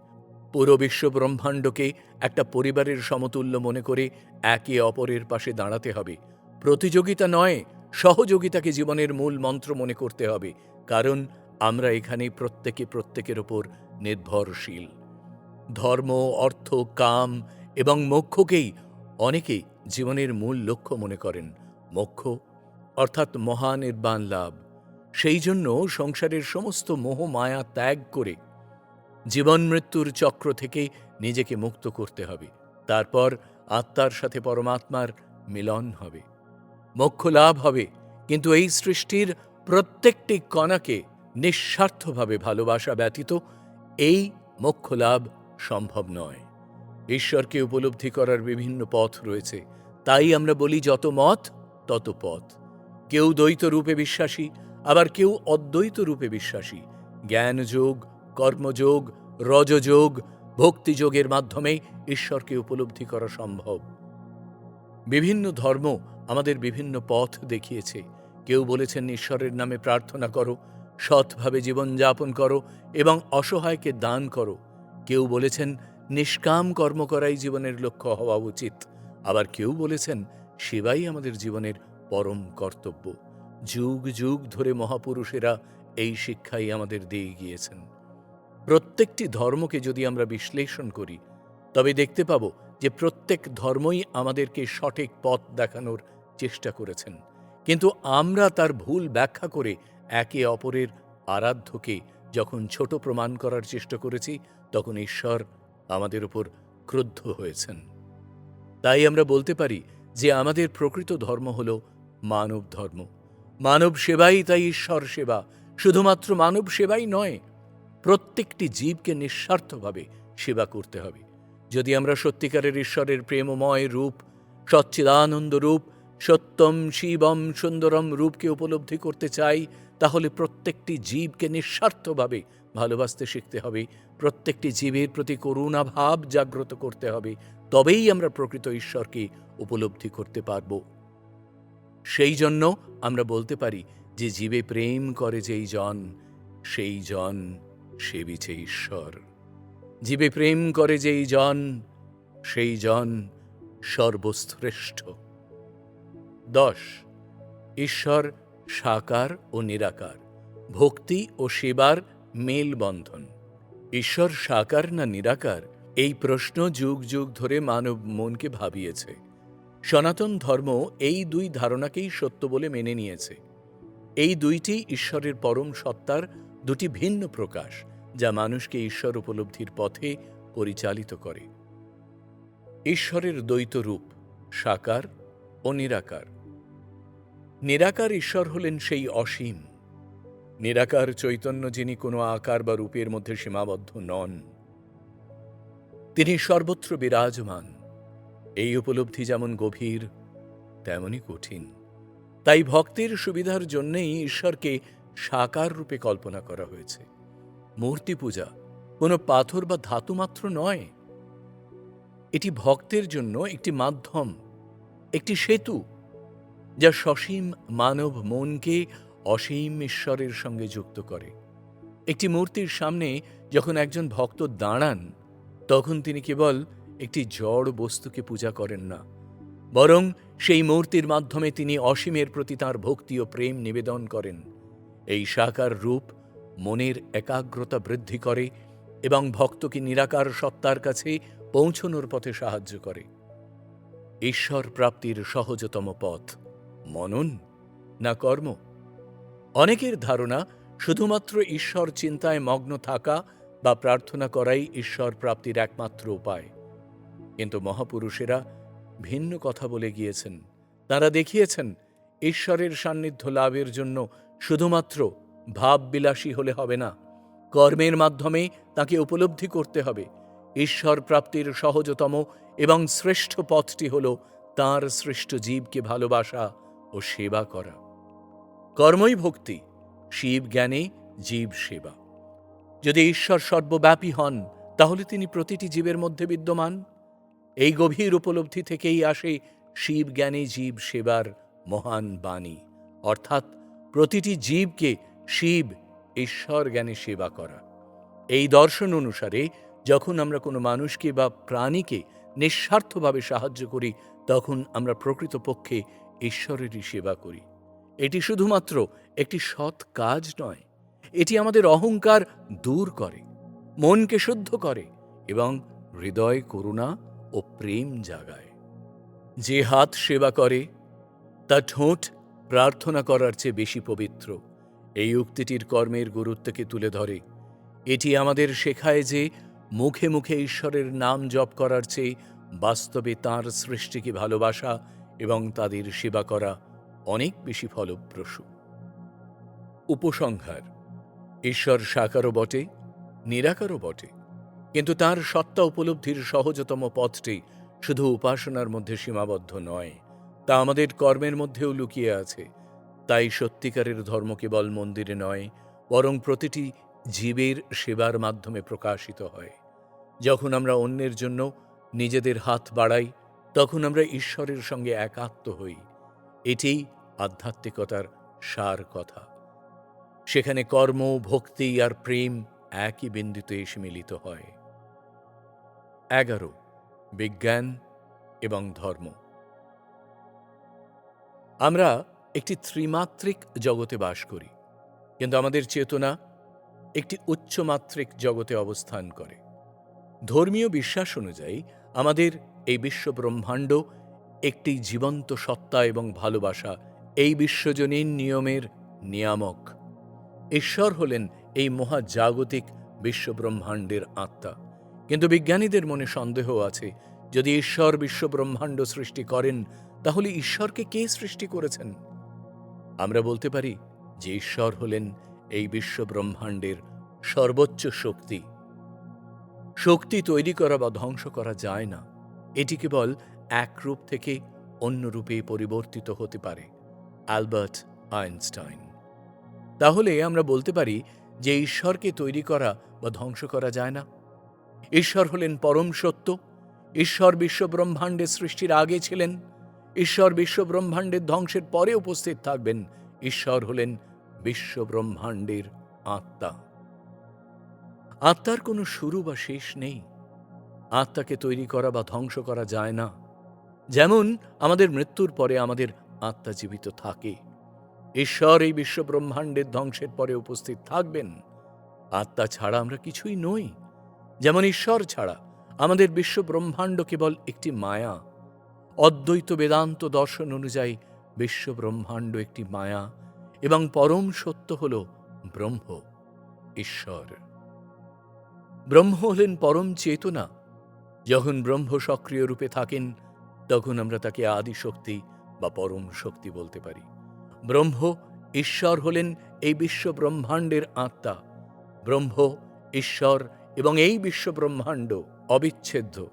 পুরো বিশ্ব ব্রহ্মাণ্ডকে একটা পরিবারের সমতুল্য মনে করে একে অপরের পাশে দাঁড়াতে হবে। প্রতিযোগিতা নয়, সহযোগিতাকে জীবনের মূল মন্ত্র মনে করতে হবে, কারণ আমরা এখানে প্রত্যেকে প্রত্যেকের ওপর নির্ভরশীল। ধর্ম, অর্থ, কাম এবং মোক্ষকেই অনেকে জীবনের মূল লক্ষ্য মনে করেন। মোক্ষ অর্থাৎ মহানির্বাণ লাভ। সেই জন্য সংসারের সমস্ত মোহ মায়া ত্যাগ করে জীবন মৃত্যুর চক্র থেকে নিজেকে মুক্ত করতে হবে। তারপর আত্মার সাথে পরমাত্মার মিলন হবে, মোক্ষ লাভ হবে। কিন্তু এই সৃষ্টির প্রত্যেকটি কণাকে নিঃস্বার্থভাবে ভালোবাসা ব্যতীত এই মোক্ষ লাভ সম্ভব নয়। ঈশ্বরকে উপলব্ধি করার বিভিন্ন পথ রয়েছে। তাই আমরা বলি যত মত তত পথ। কেউ দ্বৈত রূপে বিশ্বাসী, আবার কেউ অদ্বৈত রূপে বিশ্বাসী। জ্ঞানযোগ, কর্মযোগ, রজযোগ, ভক্তিযোগের মাধ্যমে ঈশ্বরকে উপলব্ধি করা সম্ভব। বিভিন্ন ধর্ম আমাদের বিভিন্ন পথ দেখিয়েছে। কেউ বলেছেন ঈশ্বরের নামে প্রার্থনা করো, সৎভাবে জীবনযাপন করো এবং অসহায়কে দান করো। কেউ বলেছেন নিষ্কাম কর্ম করাই জীবনের লক্ষ্য হওয়া উচিত। আবার কেউ বলেছেন সেবাই আমাদের জীবনের পরম কর্তব্য। যুগ যুগ ধরে মহাপুরুষেরা এই শিক্ষাই আমাদের দিয়ে গিয়েছেন। প্রত্যেকটি ধর্মকে যদি আমরা বিশ্লেষণ করি, তবে দেখতে পাব যে প্রত্যেক ধর্মই আমাদেরকে সঠিক পথ দেখানোর চেষ্টা করেছেন। কিন্তু আমরা তার ভুল ব্যাখ্যা করে একে অপরের আরাধ্যকে যখন ছোট প্রমাণ করার চেষ্টা করেছি, তখন ঈশ্বর আমাদের উপর ক্রুদ্ধ হয়েছেন। তাই আমরা বলতে পারি যে আমাদের প্রকৃত ধর্ম হল মানব ধর্ম। মানব সেবাই তাই ঈশ্বর সেবা। শুধুমাত্র মানব সেবাই নয়, প্রত্যেকটি জীবকে নিঃস্বার্থভাবে সেবা করতে হবে। যদি আমরা সত্যিকারের ঈশ্বরের প্রেমময় রূপ, সচ্চিদানন্দ রূপ, সত্যম শিবম সুন্দরম রূপকে উপলব্ধি করতে চাই, তাহলে প্রত্যেকটি জীবকে নিঃস্বার্থভাবে ভালোবাসতে শিখতে হবে। প্রত্যেকটি জীবের প্রতি করুণা ভাব জাগ্রত করতে হবে। তবেই আমরা প্রকৃত ঈশ্বরকে উপলব্ধি করতে পারব। সেই জন্য আমরা বলতে পারি যে জীবে প্রেম করে যেই জন, সেই জন সেবিছে ঈশ্বর। জীবে প্রেম করে যেই জন, সেই জন সর্বশ্রেষ্ঠ। 10. ঈশ্বর সাকার ও নিরাকার, ভক্তি ও সেবার মেলবন্ধন। ঈশ্বর সাকার না নিরাকার, এই প্রশ্ন যুগ যুগ ধরে মানব মনকে ভাবিয়েছে। সনাতন ধর্ম এই দুই ধারণাকেই সত্য বলে মেনে নিয়েছে। এই দুইটি ঈশ্বরের পরম সত্তার দুটি ভিন্ন প্রকাশ, যা মানুষকে ঈশ্বর উপলব্ধির পথে পরিচালিত করে। ঈশ্বরের দ্বৈত রূপ, সাকার ও নিরাকার। নিরাকার ঈশ্বর হলেন সেই অসীম, নিরাকার চৈতন্য, যিনি কোনো আকার বা রূপের মধ্যে সীমাবদ্ধ নন। তিনি সর্বত্র বিরাজমান। এই উপলব্ধি যেমন গভীর, তেমনি কঠিন। তাই ভক্তের সুবিধার জন্যেই ঈশ্বরকে সাকার রূপে কল্পনা করা হয়েছে। মূর্তি পূজা কোনো পাথর বা ধাতু মাত্র নয়, এটি ভক্তের জন্য একটি মাধ্যম, একটি সেতু, যা সসীম মানব মনকে অসীম ঈশ্বরের সঙ্গে যুক্ত করে। একটি মূর্তির সামনে যখন একজন ভক্ত দাঁড়ান, তখন তিনি কেবল একটি জড় বস্তুকে পূজা করেন না, বরং সেই মূর্তির মাধ্যমে তিনি অসীমের প্রতি তাঁর ভক্তি ও প্রেম নিবেদন করেন। এই সাকার রূপ মনের একাগ্রতা বৃদ্ধি করে এবং ভক্তকে নিরাকার সত্তার কাছে পৌঁছনোর পথে সাহায্য করে। ঈশ্বর প্রাপ্তির সহজতম পথ মনন না কর্ম? অনেকের ধারণা শুধুমাত্র ঈশ্বর চিন্তায় মগ্ন থাকা বা প্রার্থনা করাই ঈশ্বর প্রাপ্তির একমাত্র উপায়। কিন্তু মহাপুরুষেরা ভিন্ন কথা বলে গিয়েছেন। তাঁরা দেখিয়েছেন ঈশ্বরের সান্নিধ্য লাভের জন্য শুধুমাত্র ভাববিলাসী হলে হবে না, কর্মের মাধ্যমে তাকে উপলব্ধি করতে হবে। ঈশ্বর প্রাপ্তির সহজতম এবং শ্রেষ্ঠ পথটি হল তাঁর সৃষ্ট জীবকে ভালোবাসা ও সেবা করা। কর্মই ভক্তি, শিব জ্ঞানে জীব সেবা। যদি ঈশ্বর সর্বব্যাপী হন, তাহলে তিনি প্রতিটি জীবের মধ্যে বিদ্যমান। এই গভীর উপলব্ধি থেকেই আসে শিব জ্ঞানে জীব সেবার মহান বাণী, অর্থাৎ প্রতিটি জীবকে শিব ঈশ্বর জ্ঞানে সেবা করা। এই দর্শন অনুসারে যখন আমরা কোনো মানুষকে বা প্রাণীকে নিঃস্বার্থভাবে সাহায্য করি, তখন আমরা প্রকৃতপক্ষে ঈশ্বরেরই সেবা করি। এটি শুধুমাত্র একটি সৎ কাজ নয়, এটি আমাদের অহংকার দূর করে, মনকে শুদ্ধ করে এবং হৃদয় করুণা ও প্রেম জাগায়। যে হাত সেবা করে তা ঠোঁট প্রার্থনা করার চেয়ে বেশি পবিত্র, এই উক্তিটির কর্মের গুরুত্বকে তুলে ধরে। এটি আমাদের শেখায় যে মুখে মুখে ঈশ্বরের নাম জপ করার চেয়ে বাস্তবে তাঁর সৃষ্টিকে ভালোবাসা এবং তাদের সেবা করা অনেক বেশি ফলপ্রসূ। উপসংহার: ঈশ্বর সাকারও বটে, নিরাকারও বটে, কিন্তু তাঁর সত্তা উপলব্ধির সহজতম পথটি শুধু উপাসনার মধ্যে সীমাবদ্ধ নয়, তা আমাদের কর্মের মধ্যেও লুকিয়ে আছে। তাই সত্যিকারের ধর্ম কেবল মন্দিরে নয়, বরং প্রতিটি জীবের সেবার মাধ্যমে প্রকাশিত হয়। যখন আমরা অন্যের জন্য নিজেদের হাত বাড়াই, তখন আমরা ঈশ্বরের সঙ্গে একাত্ম হই। এটিই আধ্যাত্মিকতার সার কথা। সেখানে কর্ম, ভক্তি আর প্রেম একই বিন্দুতে এসে মিলিত হয়। 11. বিজ্ঞান এবং ধর্ম। আমরা একটি ত্রিমাত্রিক জগতে বাস করি, কিন্তু আমাদের চেতনা একটি উচ্চমাত্রিক জগতে অবস্থান করে। ধর্মীয় বিশ্বাস অনুযায়ী আমাদের এই বিশ্বব্রহ্মাণ্ড একটি জীবন্ত সত্তা এবং ভালোবাসা, এই বিশ্বজনীন নিয়মের নিয়ামক। ঈশ্বর হলেন এই মহাজাগতিক বিশ্বব্রহ্মাণ্ডের আত্মা। কিন্তু বিজ্ঞানীদের মনে সন্দেহ আছে, যদি ঈশ্বর বিশ্বব্রহ্মাণ্ড সৃষ্টি করেন, তাহলে ঈশ্বরকে কে সৃষ্টি করেছেন? আমরা বলতে পারি যে ঈশ্বর হলেন এই বিশ্বব্রহ্মাণ্ডের সর্বোচ্চ শক্তি। শক্তি তৈরি করা বা ধ্বংস করা যায় না, এটি কেবল এক রূপ থেকে অন্য রূপে পরিবর্তিত হতে পারে। Albert Einstein. তাহলে আমরা বলতে পারি যে ঈশ্বরকে তৈরি করা বা ধ্বংস করা যায় না। ঈশ্বর হলেন পরম সত্য। ঈশ্বর বিশ্বব্রহ্মাণ্ডের সৃষ্টির আগে ছিলেন। ঈশ্বর বিশ্বব্রহ্মাণ্ডের ধ্বংসের পরে উপস্থিত থাকবেন। ঈশ্বর হলেন বিশ্বব্রহ্মাণ্ডের আত্মা। আত্মার কোনো শুরু বা শেষ নেই। আত্মাকে তৈরি করা বা ধ্বংস করা যায় না। যেমন আমাদের মৃত্যুর পরে আমাদের আত্মা জীবিত থাকে, ঈশ্বর এই বিশ্বব্রহ্মাণ্ডের ধ্বংসের পরে উপস্থিত থাকবেন। আত্মা ছাড়া আমরা কিছুই নই। যেমন ঈশ্বর ছাড়া আমাদের বিশ্বব্রহ্মাণ্ড কেবল একটি মায়া। অদ্বৈত বেদান্ত দর্শন অনুযায়ী বিশ্বব্রহ্মাণ্ড একটি মায়া এবং পরম সত্য হল ব্রহ্ম, ঈশ্বর। ব্রহ্ম হলেন পরম চেতনা। যখন ব্রহ্ম সক্রিয় রূপে থাকেন, তখন আমরা তাকে আদি শক্তি বা পরম শক্তি বলতে পারি। ব্রহ্ম, ঈশ্বর হলেন এই বিশ্বব্রহ্মাণ্ডের আত্মা। ব্রহ্ম, ঈশ্বর এবং এই বিশ্বব্রহ্মাণ্ড অবিচ্ছেদ্য।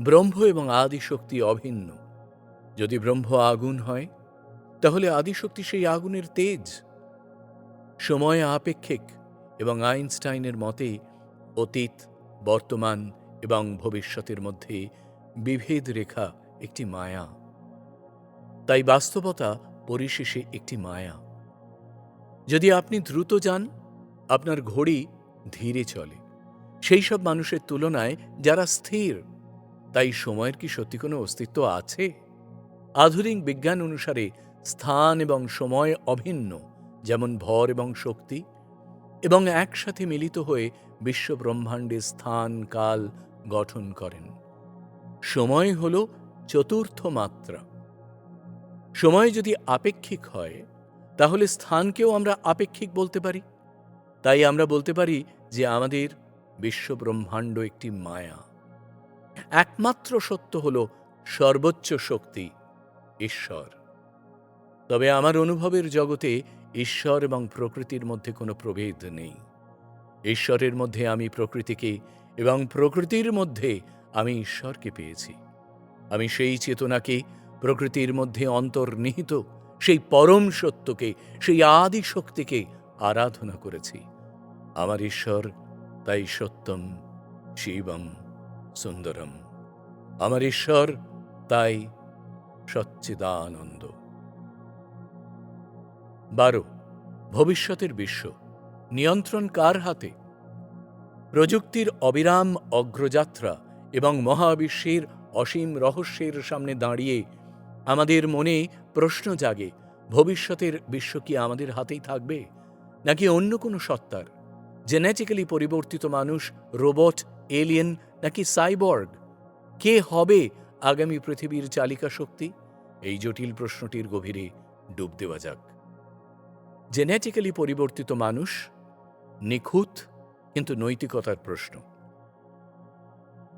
ব্রহ্ম এবং আদিশক্তি অভিন্ন। যদি ব্রহ্ম আগুন হয়, তাহলে আদিশক্তি সেই আগুনের তেজ। সময় আপেক্ষিক এবং আইনস্টাইনের মতে অতীত, বর্তমান এবং ভবিষ্যতের মধ্যে বিভেদ রেখা একটি মায়া। তাই বাস্তবতা পরিশেষে একটি মায়া। যদি আপনি দ্রুত যান, আপনার ঘড়ি ধীরে চলে সেই সব মানুষের তুলনায় যারা স্থির। তাই সময়ের কি সত্যি কোনো অস্তিত্ব আছে? আধুনিক বিজ্ঞান অনুসারে স্থান এবং সময় অভিন্ন, যেমন ভর এবং শক্তি, এবং একসাথে মিলিত হয়ে বিশ্বব্রহ্মাণ্ডে স্থান কাল গঠন করেন। সময় হল চতুর্থ মাত্রা। সময় যদি আপেক্ষিক হয়, তাহলে স্থানকেও আমরা আপেক্ষিক বলতে পারি। তাই আমরা বলতে পারি যে আমাদের বিশ্বব্রহ্মাণ্ড একটি মায়া। একমাত্র সত্য হল সর্বোচ্চ শক্তি, ঈশ্বর। তবে আমার অনুভবের জগতে ঈশ্বর এবং প্রকৃতির মধ্যে কোনো প্রভেদ নেই। ঈশ্বরের মধ্যে আমি প্রকৃতিকে এবং প্রকৃতির মধ্যে আমি ঈশ্বরকে পেয়েছি। আমি সেই চেতনাকে, প্রকৃতির মধ্যে অন্তর্নিহিত সেই পরম সত্যকে, সেই আদি শক্তিকে আরাধনা করেছি। আমার ঈশ্বর তাই সত্যম, শিবম, সুন্দরম। আমার ঈশ্বর তাই সচ্চিদানন্দ। 12. ভবিষ্যতের বিশ্ব নিয়ন্ত্রণ কার হাতে? প্রযুক্তির অবিরাম অগ্রযাত্রা এবং মহাবিশ্বের অসীম রহস্যের সামনে দাঁড়িয়ে আমাদের মনে প্রশ্ন জাগে, ভবিষ্যতের বিশ্ব কি আমাদের হাতেই থাকবে, নাকি অন্য কোনো সত্তার? জেনেটিক্যালি পরিবর্তিত মানুষ, রোবট, এলিয়েন নাকি সাইবর্গ? কে হবে আগামী পৃথিবীর চালিকা শক্তি? এই জটিল প্রশ্নটির গভীরে ডুব দেওয়া যাক। জেনেটিক্যালি পরিবর্তিত মানুষ নিখুঁত কিন্তু নৈতিকতার প্রশ্ন।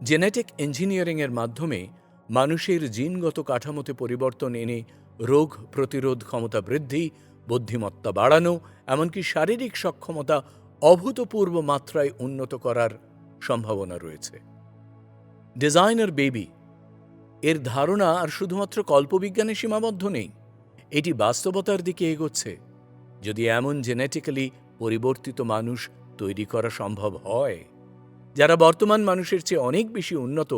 জেনেটিক ইঞ্জিনিয়ারিংয়ের মাধ্যমে মানুষের জিনগত কাঠামোতে পরিবর্তন এনে রোগ প্রতিরোধ ক্ষমতা বৃদ্ধি, বুদ্ধিমত্তা বাড়ানো, এমনকি শারীরিক সক্ষমতা অভূতপূর্ব মাত্রায় উন্নত করার সম্ভাবনা রয়েছে। ডিজাইনার বেবি এর ধারণা আর শুধুমাত্র কল্পবিজ্ঞানে সীমাবদ্ধ নেই, এটি বাস্তবতার দিকে এগোচ্ছে। যদি এমন জেনেটিক্যালি পরিবর্তিত মানুষ তৈরি করা সম্ভব হয়, যারা বর্তমান মানুষের চেয়ে অনেক বেশি উন্নত,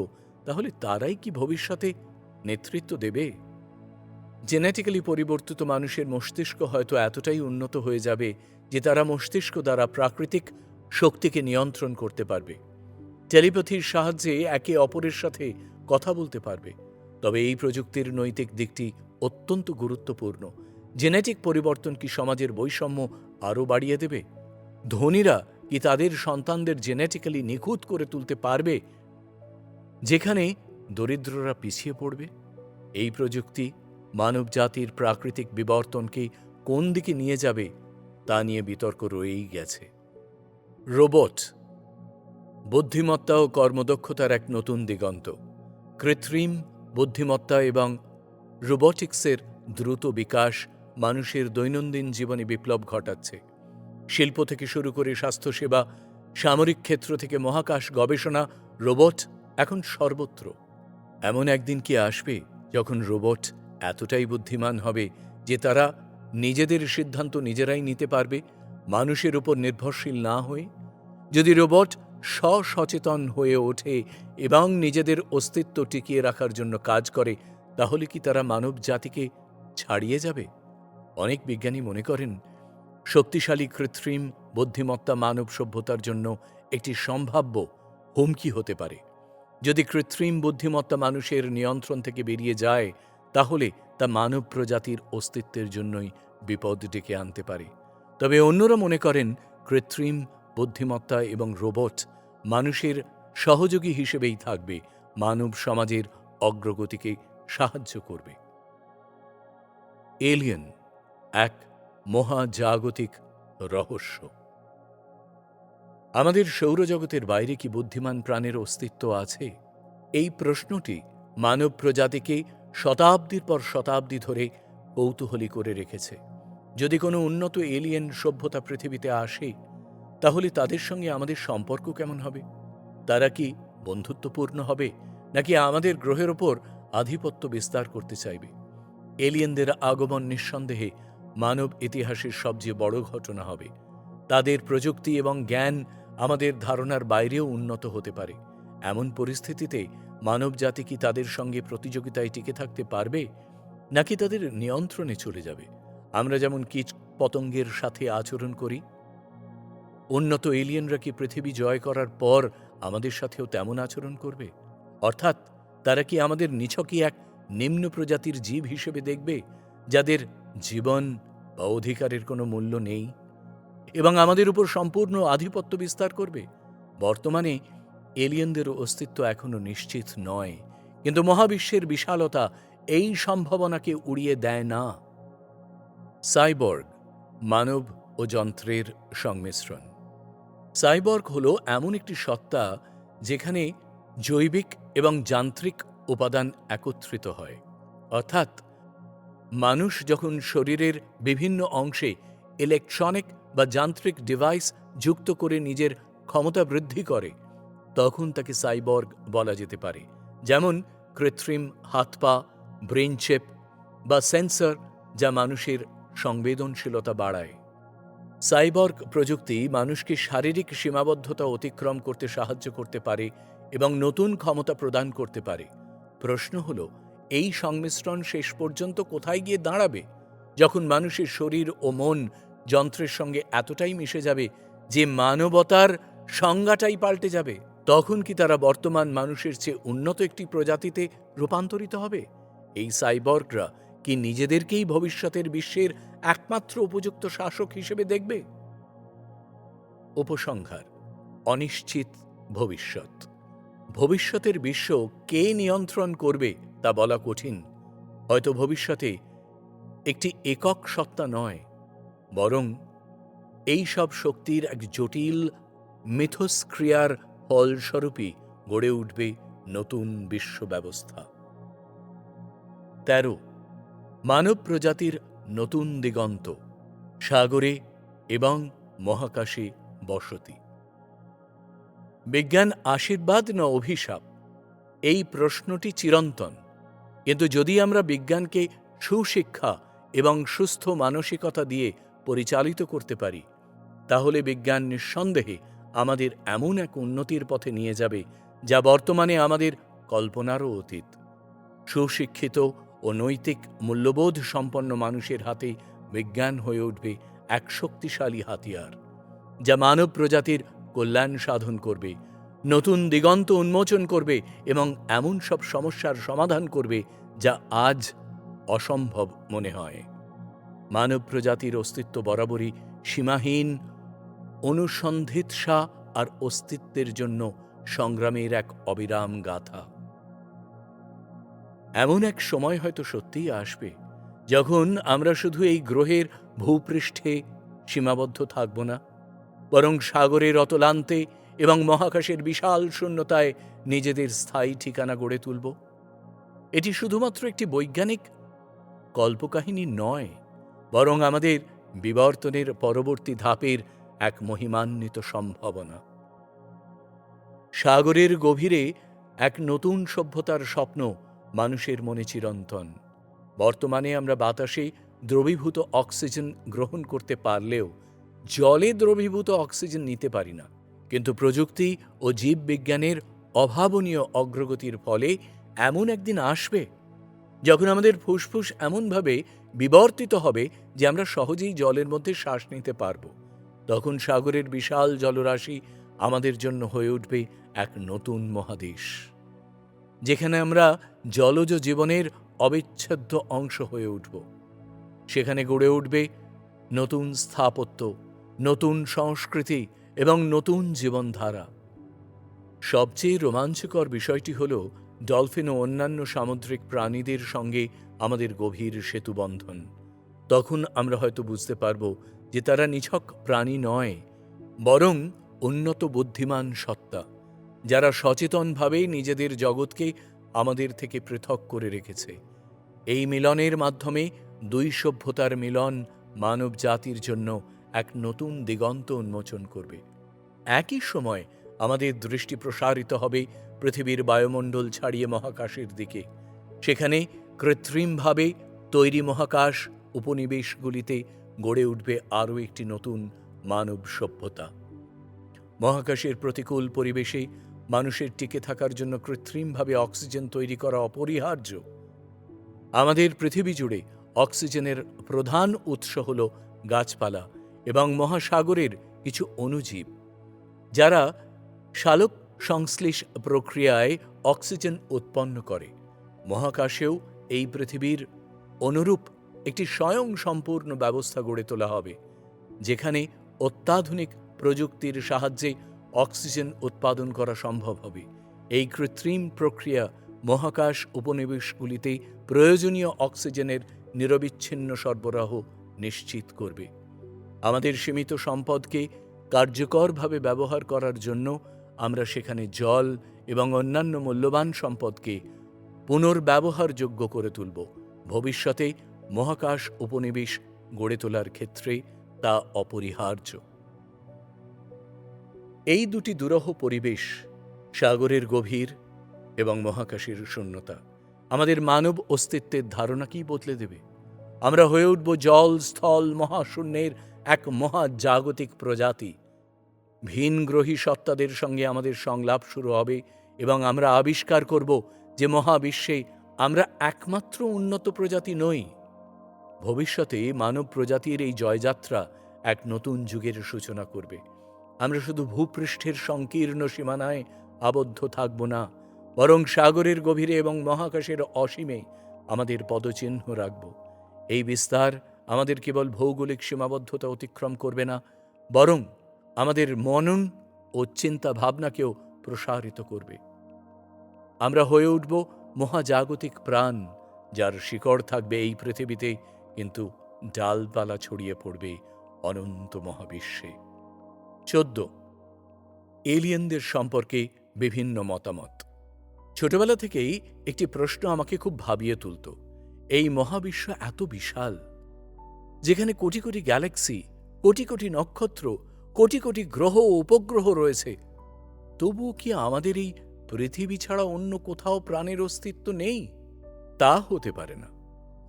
তাহলে তারাই কি ভবিষ্যতে নেতৃত্ব দেবে? জেনেটিক্যালি পরিবর্তিত মানুষের মস্তিষ্ক হয়তো এতটাই উন্নত হয়ে যাবে যে তারা মস্তিষ্ক দ্বারা প্রাকৃতিক শক্তিকে নিয়ন্ত্রণ করতে পারবে, টেলিপ্যাথির সাহায্যে একে অপরের সাথে কথা বলতে পারবে। তবে এই প্রযুক্তির নৈতিক দিকটি অত্যন্ত গুরুত্বপূর্ণ। জেনেটিক পরিবর্তন কি সমাজের বৈষম্য আরও বাড়িয়ে দেবে? ধনীরা কি তাদের সন্তানদের জেনেটিক্যালি নিখুঁত করে তুলতে পারবে, যেখানে দরিদ্ররা পিছিয়ে পড়বে? এই প্রযুক্তি মানব জাতির প্রাকৃতিক বিবর্তনকে কোন দিকে নিয়ে যাবে তা নিয়ে বিতর্ক রয়েই গেছে। রোবট বুদ্ধিমত্তা ও কর্মদক্ষতার এক নতুন দিগন্ত। কৃত্রিম বুদ্ধিমত্তা এবং রোবোটিক্সের দ্রুত বিকাশ মানুষের দৈনন্দিন জীবনে বিপ্লব ঘটাচ্ছে। শিল্প থেকে শুরু করে স্বাস্থ্যসেবা, সামরিক ক্ষেত্র থেকে মহাকাশ গবেষণা, রোবট এখন সর্বত্র। এমন একদিন কি আসবে যখন রোবট এতটাই বুদ্ধিমান হবে যে তারা নিজেদের সিদ্ধান্ত নিজেরাই নিতে পারবে, মানুষের উপর নির্ভরশীল না হয়ে? যদি রোবট সচেতন হয়ে ওঠে এবং নিজেদের অস্তিত্ব টিকিয়ে রাখার জন্য কাজ করে, তাহলে কি তারা মানব জাতিকে ছাড়িয়ে যাবে? অনেক বিজ্ঞানী মনে করেন শক্তিশালী কৃত্রিম বুদ্ধিমত্তা মানব সভ্যতার জন্য একটি সম্ভাব্য হুমকি হতে পারে। যদি কৃত্রিম বুদ্ধিমত্তা মানুষের নিয়ন্ত্রণ থেকে বেরিয়ে যায়, তাহলে তা মানব প্রজাতির অস্তিত্বের জন্যই বিপদ ডেকে আনতে পারে। তবে অন্যরা মনে করেন কৃত্রিম বুদ্ধিমত্তা এবং রোবট মানুষের সহযোগী হিসেবেই থাকবে, মানব সমাজের অগ্রগতিকে সাহায্য করবে। এলিয়েন এক মহাজাগতিক রহস্য। আমাদের সৌরজগতের বাইরে কি বুদ্ধিমান প্রাণের অস্তিত্ব আছে? এই প্রশ্নটি মানব প্রজাতিকে শতাব্দীর পর শতাব্দী ধরে কৌতূহলী করে রেখেছে। যদি কোনো উন্নত এলিয়েন সভ্যতা পৃথিবীতে আসে, তাহলে তাদের সঙ্গে আমাদের সম্পর্ক কেমন হবে? তারা কি বন্ধুত্বপূর্ণ হবে, নাকি আমাদের গ্রহের ওপর আধিপত্য বিস্তার করতে চাইবে? এলিয়েনদের আগমন নিঃসন্দেহে মানব ইতিহাসের সবচেয়ে বড় ঘটনা হবে। তাদের প্রযুক্তি এবং জ্ঞান আমাদের ধারণার বাইরেও উন্নত হতে পারে। এমন পরিস্থিতিতে মানব জাতি কি তাদের সঙ্গে প্রতিযোগিতায় টিকে থাকতে পারবে, নাকি তাদের নিয়ন্ত্রণে চলে যাবে? আমরা যেমন কীট পতঙ্গের সাথে আচরণ করি, উন্নত এলিয়েনরা কি পৃথিবী জয় করার পর আমাদের সাথেও তেমন আচরণ করবে? অর্থাৎ তারা কি আমাদের নিছকই এক নিম্ন প্রজাতির জীব হিসেবে দেখবে, যাদের জীবন বা অধিকারের কোনো মূল্য নেই, এবং আমাদের উপর সম্পূর্ণ আধিপত্য বিস্তার করবে? বর্তমানে এলিয়েনদের অস্তিত্ব এখনো নিশ্চিত নয়, কিন্তু মহাবিশ্বের বিশালতা এই সম্ভাবনাকে উড়িয়ে দেয় না। সাইবর্গ মানব ও যন্ত্রের সংমিশ্রণ। সাইবর্গ হল এমন একটি সত্তা যেখানে জৈবিক এবং যান্ত্রিক উপাদান একত্রিত হয়। অর্থাৎ মানুষ যখন শরীরের বিভিন্ন অংশে ইলেকট্রনিক বা যান্ত্রিক ডিভাইস যুক্ত করে নিজের ক্ষমতা বৃদ্ধি করে, তখন তাকে সাইবর্গ বলা যেতে পারে। যেমন কৃত্রিম হাত পা, ব্রেন চিপ বা সেন্সর, যা মানুষের সংবেদনশীলতা বাড়ায়। সাইবর্গ প্রযুক্তি মানুষকে শারীরিক সীমাবদ্ধতা অতিক্রম করতে সাহায্য করতে পারে এবং নতুন ক্ষমতা প্রদান করতে পারে। প্রশ্ন হল, এই সংমিশ্রণ শেষ পর্যন্ত কোথায় গিয়ে দাঁড়াবে, যখন মানুষের শরীর ও মন যন্ত্রের সঙ্গে এতটাই মিশে যাবে যে মানবতার সংজ্ঞাটাই পাল্টে যাবে? তখন কি তারা বর্তমান মানুষের চেয়ে উন্নত একটি প্রজাতিতে রূপান্তরিত হবে? এই সাইবর্গরা কি নিজেদেরকেই ভবিষ্যতের বিশ্বের একমাত্র উপযুক্ত শাসক হিসেবে দেখবে? উপসংহার: অনিশ্চিত ভবিষ্যৎ। ভবিষ্যতের বিশ্ব কে নিয়ন্ত্রণ করবে তা বলা কঠিন। হয়তো ভবিষ্যতে একটি একক সত্তা নয়, বরং এই সব শক্তির এক জটিল মিথস্ক্রিয়ার ফলস্বরূপই গড়ে উঠবে নতুন বিশ্ব ব্যবস্থা। ১৩. মানব প্রজাতির নতুন দিগন্ত, সাগরে এবং মহাকাশে বসতি। বিজ্ঞান আশীর্বাদ না অভিশাপ? এই প্রশ্নটি চিরন্তন। কিন্তু যদি আমরা বিজ্ঞানকে সুশিক্ষা এবং সুস্থ মানসিকতা দিয়ে পরিচালিত করতে পারি, তাহলে বিজ্ঞান নিঃসন্দেহে আমাদের এমন এক উন্নতির পথে নিয়ে যাবে যা বর্তমানে আমাদের কল্পনারও অতীত। সুশিক্ষিত ও নৈতিক মূল্যবোধ সম্পন্ন মানুষের হাতে বিজ্ঞান হয়ে উঠবে এক শক্তিশালী হাতিয়ার, যা মানব প্রজাতির কল্যাণ সাধন করবে, নতুন দিগন্ত উন্মোচন করবে এবং এমন সব সমস্যার সমাধান করবে যা আজ অসম্ভব মনে হয়। মানব প্রজাতির অস্তিত্ব বরাবরই সীমাহীন অনুসন্ধিৎসা আর অস্তিত্বের জন্য সংগ্রামের এক অবিরাম গাথা। এমন এক সময় হয়তো সত্যিই আসবে যখন আমরা শুধু এই গ্রহের ভূপৃষ্ঠে সীমাবদ্ধ থাকব না, বরং সাগরের অতলান্তে এবং মহাকাশের বিশাল শূন্যতায় নিজেদের স্থায়ী ঠিকানা গড়ে তুলব। এটি শুধুমাত্র একটি বৈজ্ঞানিক কল্পকাহিনী নয়, বরং আমাদের বিবর্তনের পরবর্তী ধাপের এক মহিমান্বিত সম্ভাবনা। সাগরের গভীরে এক নতুন সভ্যতার স্বপ্ন মানুষের মনে চিরন্তন। বর্তমানে আমরা বাতাসে দ্রবীভূত অক্সিজেন গ্রহণ করতে পারলেও জলে দ্রবীভূত অক্সিজেন নিতে পারি না। কিন্তু প্রযুক্তি ও জীববিজ্ঞানের অভাবনীয় অগ্রগতির ফলে এমন একদিন আসবে যখন আমাদের ফুসফুস এমনভাবে বিবর্তিত হবে যে আমরা সহজেই জলের মধ্যে শ্বাস নিতে পারব। তখন সাগরের বিশাল জলরাশি আমাদের জন্য হয়ে উঠবে এক নতুন মহাদেশ, যেখানে আমরা জলজ জীবনের অবিচ্ছেদ্য অংশ হয়ে উঠব। সেখানে গড়ে উঠবে নতুন স্থাপত্য, নতুন সংস্কৃতি এবং নতুন জীবনধারা। সবচেয়ে রোমাঞ্চকর বিষয়টি হল ডলফিন ও অন্যান্য সামুদ্রিক প্রাণীদের সঙ্গে আমাদের গভীর সেতুবন্ধন। তখন আমরা হয়তো বুঝতে পারব যে তারা নিছক প্রাণী নয়, বরং উন্নত বুদ্ধিমান সত্তা, যারা সচেতনভাবে নিজেদের জগৎকে আমাদের থেকে পৃথক করে রেখেছে। এই মিলনের মাধ্যমে দুই সভ্যতার মিলন মানব জাতির জন্য এক নতুন দিগন্ত উন্মোচন করবে। একই সময় আমাদের দৃষ্টি প্রসারিত হবে পৃথিবীর বায়ুমণ্ডল ছাড়িয়ে মহাকাশের দিকে। সেখানে কৃত্রিমভাবে তৈরি মহাকাশ উপনিবেশগুলিতে গড়ে উঠবে আরও একটি নতুন মানব সভ্যতা। মহাকাশের প্রতিকূল পরিবেশে মানুষের টিকে থাকার জন্য কৃত্রিমভাবে অক্সিজেন তৈরি করা অপরিহার্য। আমাদের পৃথিবী জুড়ে অক্সিজেনের প্রধান উৎস হল গাছপালা এবং মহাসাগরের কিছু অণুজীব, যারা সালোক সংশ্লেষ প্রক্রিয়ায় অক্সিজেন উৎপন্ন করে। মহাকাশেও এই পৃথিবীর অনুরূপ একটি স্বয়ংসম্পূর্ণ ব্যবস্থা গড়ে তোলা হবে, যেখানে অত্যাধুনিক প্রযুক্তির সাহায্যে অক্সিজেন উৎপাদন করা সম্ভব হবে। এই কৃত্রিম প্রক্রিয়া মহাকাশ উপনিবেশগুলিতে প্রয়োজনীয় অক্সিজেনের নিরবিচ্ছিন্ন সরবরাহ নিশ্চিত করবে। আমাদের সীমিত সম্পদকে কার্যকরভাবে ব্যবহার করার জন্য আমরা সেখানে জল এবং অন্যান্য মূল্যবান সম্পদকে পুনর্ব্যবহারযোগ্য করে তুলব। ভবিষ্যতে মহাকাশ উপনিবেশ গড়ে তোলার ক্ষেত্রে তা অপরিহার্য। এই দুটি দুরূহ পরিবেশ, সাগরের গভীর এবং মহাকাশের শূন্যতা, আমাদের মানব অস্তিত্বের ধারণাকেই বদলে দেবে। আমরা হয়ে উঠব জল, স্থল, মহাশূন্যের এক মহাজাগতিক প্রজাতি। ভিনগ্রহী সত্তাদের সঙ্গে আমাদের সংলাপ শুরু হবে এবং আমরা আবিষ্কার করব যে মহাবিশ্বে আমরা একমাত্র উন্নত প্রজাতি নই। ভবিষ্যতে মানব প্রজাতির এই জয়যাত্রা এক নতুন যুগের সূচনা করবে। আমরা শুধু ভূপৃষ্ঠের সংকীর্ণ সীমানায় আবদ্ধ থাকব না, বরং সাগরের গভীরে এবং মহাকাশের অসীমে আমাদের পদচিহ্ন রাখব। এই বিস্তার আমাদের কেবল ভৌগোলিক সীমাবদ্ধতা অতিক্রম করবে না, বরং আমাদের মনন ও চিন্তা ভাবনাকেও প্রসারিত করবে। আমরা হয়ে উঠব মহাজাগতিক প্রাণ, যার শিকড় থাকবে এই পৃথিবীতে, কিন্তু ডালপালা ছড়িয়ে পড়বে অনন্ত মহাবিশ্বে। 14. এলিয়েনদের সম্পর্কে বিভিন্ন মতামত। ছোটবেলা থেকেই একটি প্রশ্ন আমাকে খুব ভাবিয়ে তুলত। এই মহাবিশ্ব এত বিশাল, যেখানে কোটি কোটি গ্যালাক্সি, কোটি কোটি নক্ষত্র, কোটি কোটি গ্রহ ও উপগ্রহ রয়েছে, তবুও কি আমাদের এই পৃথিবী ছাড়া অন্য কোথাও প্রাণের অস্তিত্ব নেই? তা হতে পারে না।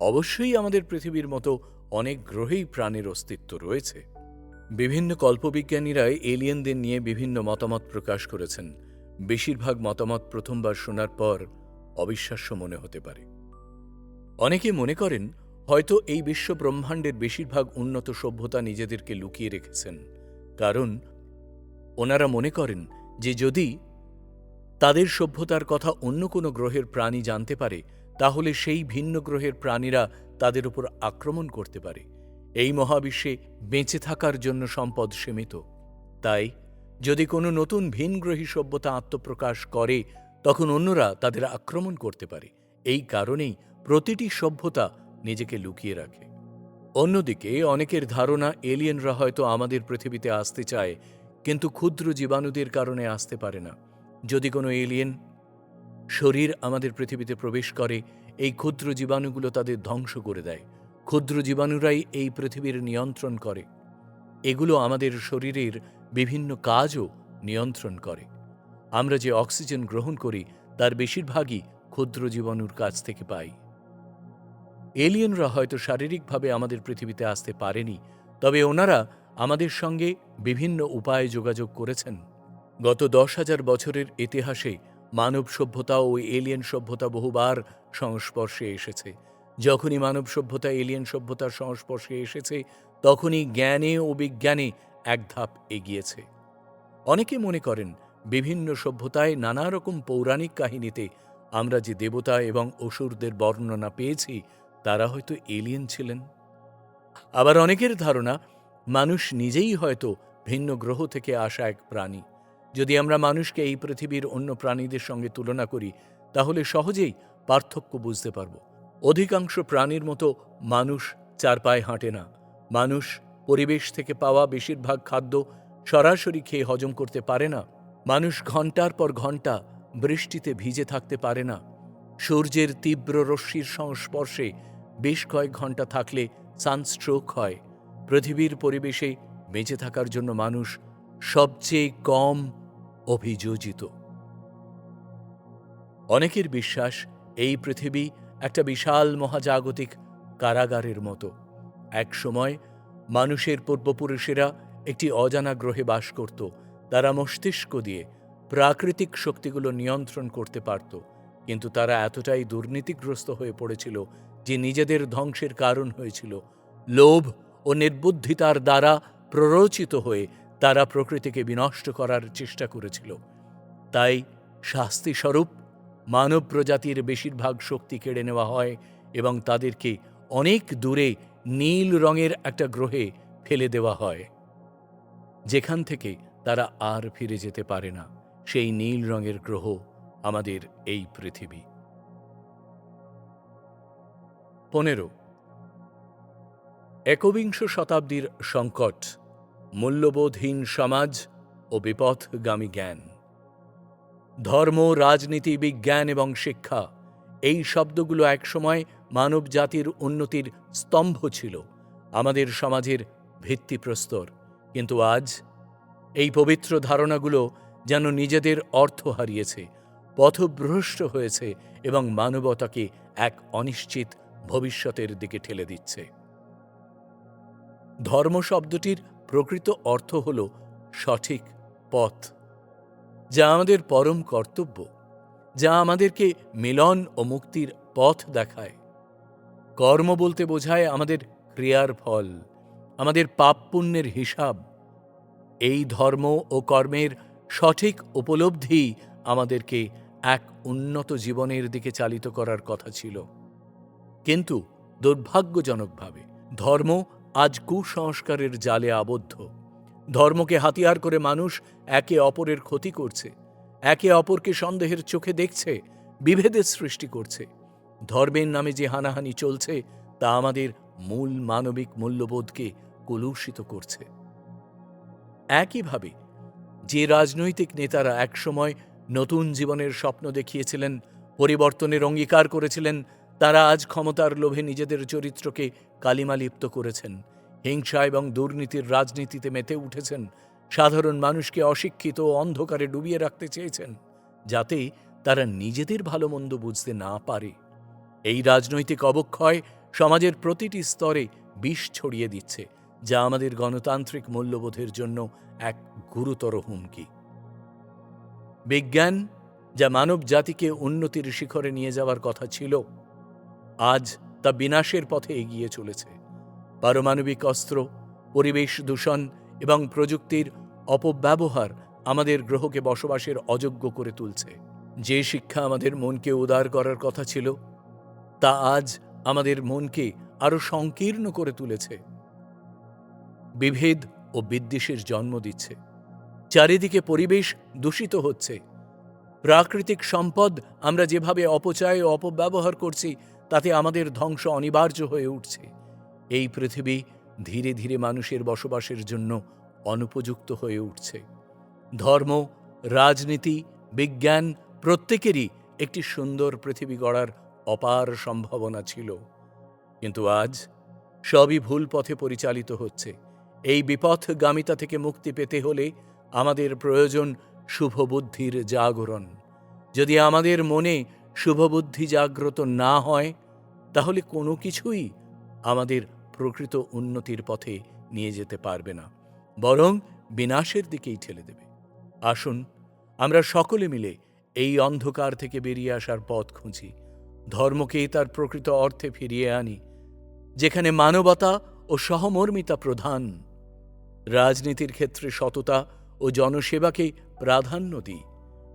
অবশ্যই আমাদের পৃথিবীর মতো অনেক গ্রহেই প্রাণের অস্তিত্ব রয়েছে। বিভিন্ন কল্পবিজ্ঞানীরা এলিয়েনদের নিয়ে বিভিন্ন মতামত প্রকাশ করেছেন। বেশিরভাগ মতামত প্রথমবার শোনার পর অবিশ্বাস্য মনে হতে পারে। অনেকে মনে করেন হয়তো এই বিশ্ব ব্রহ্মাণ্ডের বেশিরভাগ উন্নত সভ্যতা নিজেদেরকে লুকিয়ে রেখেছেন, কারণ ওনারা মনে করেন যে যদি তাদের সভ্যতার কথা অন্য কোনো গ্রহের প্রাণী জানতে পারে, তাহলে সেই ভিন্ন গ্রহের প্রাণীরা তাদের উপর আক্রমণ করতে পারে। এই মহাবিশ্বে বেঁচে থাকার জন্য সম্পদ সীমিত। তাই যদি কোনো নতুন ভিনগ্রহী সভ্যতা আত্মপ্রকাশ করে, তখন অন্যরা তাদের আক্রমণ করতে পারে। এই কারণেই প্রতিটি সভ্যতা নিজেকে লুকিয়ে রাখে। অন্যদিকে অনেকের ধারণা এলিয়েনরা হয়তো আমাদের পৃথিবীতে আসতে চায়, কিন্তু ক্ষুদ্র জীবাণুদের কারণে আসতে পারে না। যদি কোনো এলিয়েন শরীর আমাদের পৃথিবীতে প্রবেশ করে, এই ক্ষুদ্র জীবাণুগুলো তাদের ধ্বংস করে দেয়। ক্ষুদ্র জীবাণুরাই এই পৃথিবীর নিয়ন্ত্রণ করে। এগুলো আমাদের শরীরের বিভিন্ন কাজও নিয়ন্ত্রণ করে। আমরা যে অক্সিজেন গ্রহণ করি, তার বেশিরভাগই ক্ষুদ্র জীবাণুর কাছ থেকে পাই। এলিয়েনরা হয়তো শারীরিকভাবে আমাদের পৃথিবীতে আসতে পারেনি, তবে ওনারা আমাদের সঙ্গে বিভিন্ন উপায়ে যোগাযোগ করেছেন। গত 10,000 বছরের ইতিহাসে মানব সভ্যতা ও এলিয়েন সভ্যতা বহুবার সংস্পর্শে এসেছে। যখনই মানব সভ্যতা এলিয়েন সভ্যতার সংস্পর্শে এসেছে, তখনই জ্ঞানে ও বিজ্ঞানে এক ধাপ এগিয়েছে। অনেকে মনে করেন বিভিন্ন সভ্যতায় নানা রকম পৌরাণিক কাহিনীতে আমরা যে দেবতা এবং অসুরদের বর্ণনা পেয়েছি, তারা হয়তো এলিয়েন ছিলেন। আবার অনেকের ধারণা মানুষ নিজেই হয়তো ভিন্ন গ্রহ থেকে আসা এক প্রাণী। যদি আমরা মানুষকে এই পৃথিবীর অন্য প্রাণীদের সঙ্গে তুলনা করি, তাহলে সহজেই পার্থক্য বুঝতে পারব। অধিকাংশ প্রাণীর মতো মানুষ চার পায়ে হাঁটে না। মানুষ পরিবেশ থেকে পাওয়া বেশিরভাগ খাদ্য সরাসরি খেয়ে হজম করতে পারে না। মানুষ ঘন্টার পর ঘন্টা বৃষ্টিতে ভিজে থাকতে পারে না। সূর্যের তীব্র রশ্মির সংস্পর্শে বেশ কয়েক ঘন্টা থাকলে সানস্ট্রোক হয়। পৃথিবীর পরিবেশে বেঁচে থাকার জন্য মানুষ সবচেয়ে কম অভিযোজিত। অনেকের বিশ্বাস এই পৃথিবী একটা বিশাল মহাজাগতিক কারাগারের মতো। এক সময় মানুষের পূর্বপুরুষেরা একটি অজানা গ্রহে বাস করত। তারা মস্তিষ্ক দিয়ে প্রাকৃতিক শক্তিগুলো নিয়ন্ত্রণ করতে পারত, কিন্তু তারা এতটাই দুর্নীতিগ্রস্ত হয়ে পড়েছিল যে নিজেদের ধ্বংসের কারণ হয়েছিল। লোভ ও নির্বুদ্ধিতার দ্বারা প্ররোচিত হয়ে তারা প্রকৃতিকে বিনষ্ট করার চেষ্টা করেছিল। তাই শাস্তিস্বরূপ মানব প্রজাতির বেশিরভাগ শক্তি কেড়ে নেওয়া হয় এবং তাদেরকে অনেক দূরে নীল রঙের একটা গ্রহে ফেলে দেওয়া হয়, যেখান থেকে তারা আর ফিরে যেতে পারে না। সেই নীল রঙের গ্রহ আমাদের এই পৃথিবী। 15. একবিংশ শতাব্দীর সংকট, মূল্যবোধহীন সমাজ ও বিপথগামী জ্ঞান। ধর্ম, রাজনীতি, বিজ্ঞান এবং শিক্ষা, এই শব্দগুলো একসময় মানব জাতির উন্নতির স্তম্ভ ছিল, আমাদের সমাজের ভিত্তিপ্রস্তর। কিন্তু আজ এই পবিত্র ধারণাগুলো যেন নিজেদের অর্থ হারিয়েছে, পথভ্রষ্ট হয়েছে এবং মানবতাকে এক অনিশ্চিত ভবিষ্যতের দিকে ঠেলে দিচ্ছে। ধর্ম শব্দটির প্রকৃত অর্থ হল সঠিক পথ, যা আমাদের পরম কর্তব্য, যা আমাদেরকে মিলন ও মুক্তির পথ দেখায়। কর্ম বলতে বোঝায় আমাদের ক্রিয়ার ফল, আমাদের পাপ পুণ্যের হিসাব। এই ধর্ম ও কর্মের সঠিক উপলব্ধি আমাদেরকে এক উন্নত জীবনের দিকে চালিত করার কথা ছিল। কিন্তু দুর্ভাগ্যজনকভাবে ধর্ম আজ কুসংস্কারের জালে আবদ্ধ। ধর্মকে হাতিয়ার করে মানুষ একে অপরের ক্ষতি করছে, একে অপরকে সন্দেহের চোখে দেখছে, বিভেদের সৃষ্টি করছে। ধর্মের নামে যে হানাহানি চলছে তা আমাদের মূল মানবিক মূল্যবোধকে কলুষিত করছে। একইভাবে যে রাজনৈতিক নেতারা একসময় নতুন জীবনের স্বপ্ন দেখিয়েছিলেন, পরিবর্তনের অঙ্গীকার করেছিলেন, তারা আজ ক্ষমতার লোভে নিজেদের চরিত্রকে কালিমালিপ্ত করেছেন, হিংসা এবং দুর্নীতির রাজনীতিতে মেতে উঠেছেন, সাধারণ মানুষকে অশিক্ষিত ও অন্ধকারে ডুবিয়ে রাখতে চেয়েছেন, যাতে তারা নিজেদের ভালো মন্দ বুঝতে না পারে। এই রাজনৈতিক অবক্ষয় সমাজের প্রতিটি স্তরে বিষ ছড়িয়ে দিচ্ছে, যা আমাদের গণতান্ত্রিক মূল্যবোধের জন্য এক গুরুতর হুমকি। বিজ্ঞান, যা মানব জাতিকে উন্নতির শিখরে নিয়ে যাওয়ার কথা ছিল, আজ তা বিনাশের পথে এগিয়ে চলেছে। পারমাণবিক অস্ত্র, পরিবেশ দূষণ এবং প্রযুক্তির অপব্যবহার আমাদের গ্রহকে বসবাসের অযোগ্য করে তুলছে। যে শিক্ষা আমাদের মনকে উদার করার কথা ছিল, তা আজ আমাদের মনকে আরো সংকীর্ণ করে তুলেছে। বিভেদ ও বিদ্বেষের জন্ম দিচ্ছে। চারিদিকে পরিবেশ দূষিত হচ্ছে। প্রাকৃতিক সম্পদ আমরা যেভাবে অপচয় ও অপব্যবহার করছি, তাতে আমাদের ধ্বংস অনিবার্য হয়ে উঠছে। এই পৃথিবী ধীরে ধীরে মানুষের বসবাসের জন্য অনুপযুক্ত হয়ে উঠছে। ধর্ম, রাজনীতি, বিজ্ঞান প্রত্যেকেরই একটি সুন্দর পৃথিবী গড়ার অপার সম্ভাবনা ছিল, কিন্তু আজ সবই ভুল পথে পরিচালিত হচ্ছে। এই বিপথগামিতা থেকে মুক্তি পেতে হলে আমাদের প্রয়োজন শুভবুদ্ধির জাগরণ। যদি আমাদের মনে শুভবুদ্ধি জাগ্রত না হয়, তাহলে কোনো কিছুই আমাদের প্রকৃত উন্নতির পথে নিয়ে যেতে পারবে না, বরং বিনাশের দিকেই ঠেলে দেবে। আসুন আমরা সকলে মিলে এই অন্ধকার থেকে বেরিয়ে আসার পথ খুঁজি, ধর্মকে তার প্রকৃত অর্থে ফিরিয়ে আনি, যেখানে মানবতা ও সহমর্মিতা প্রধান। রাজনীতির ক্ষেত্রে সততা ও জনসেবাকে প্রাধান্য দিই,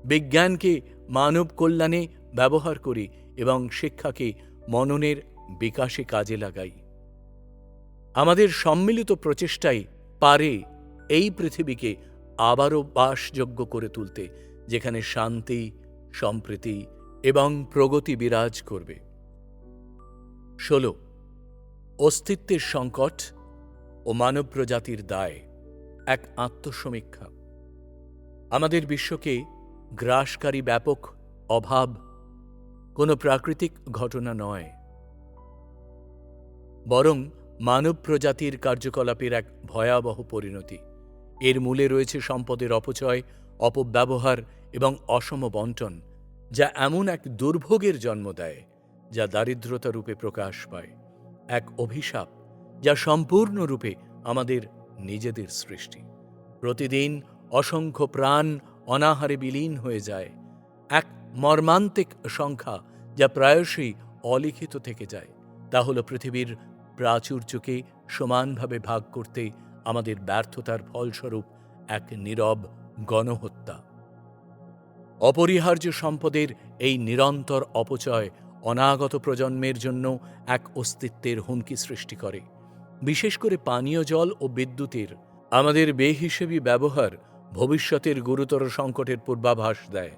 বিজ্ঞানকে মানব কল্যাণে ব্যবহার করি এবং শিক্ষাকে মননের বিকাশে কাজে লাগাই। আমাদের সম্মিলিত প্রচেষ্টাই পারে এই পৃথিবীকে আবারও বাসযোগ্য করে তুলতে, যেখানে শান্তি, সম্প্রীতি এবং প্রগতি বিরাজ করবে। 16. অস্তিত্বের সংকট ও মানব প্রজাতির দায়, এক আত্মসমীক্ষা। আমাদের বিশ্বকে গ্রাসকারী ব্যাপক অভাব কোনো প্রাকৃতিক ঘটনা নয়, বরং মানব প্রজাতির কার্যকলাপের এক ভয়াবহ পরিণতি। এর মূলে রয়েছে সম্পদের অপচয়, অপব্যবহার এবং অসম বণ্টন, যা এমন এক দুর্ভোগের জন্ম দেয় যা দারিদ্রতা রূপে প্রকাশ পায়, এক অভিশাপ যা সম্পূর্ণরূপে আমাদের নিজেদের সৃষ্টি। প্রতিদিন অসংখ্য প্রাণ অনাহারে বিলীন হয়ে যায়, এক মর্মান্তিক সংখ্যা যা প্রায়শই অলিখিত থেকে যায়। তা হল পৃথিবীর প্রাচুর্যকে সমানভাবে ভাগ করতে আমাদের ব্যর্থতার ফলস্বরূপ এক নীরব গণহত্যা। অপরিহার্য সম্পদের এই নিরন্তর অপচয় অনাগত প্রজন্মের জন্য এক অস্তিত্বের হুমকি সৃষ্টি করে। বিশেষ করে পানীয় জল ও বিদ্যুতের আমাদের বেহিসেবি ব্যবহার ভবিষ্যতের গুরুতর সংকটের পূর্বাভাস দেয়।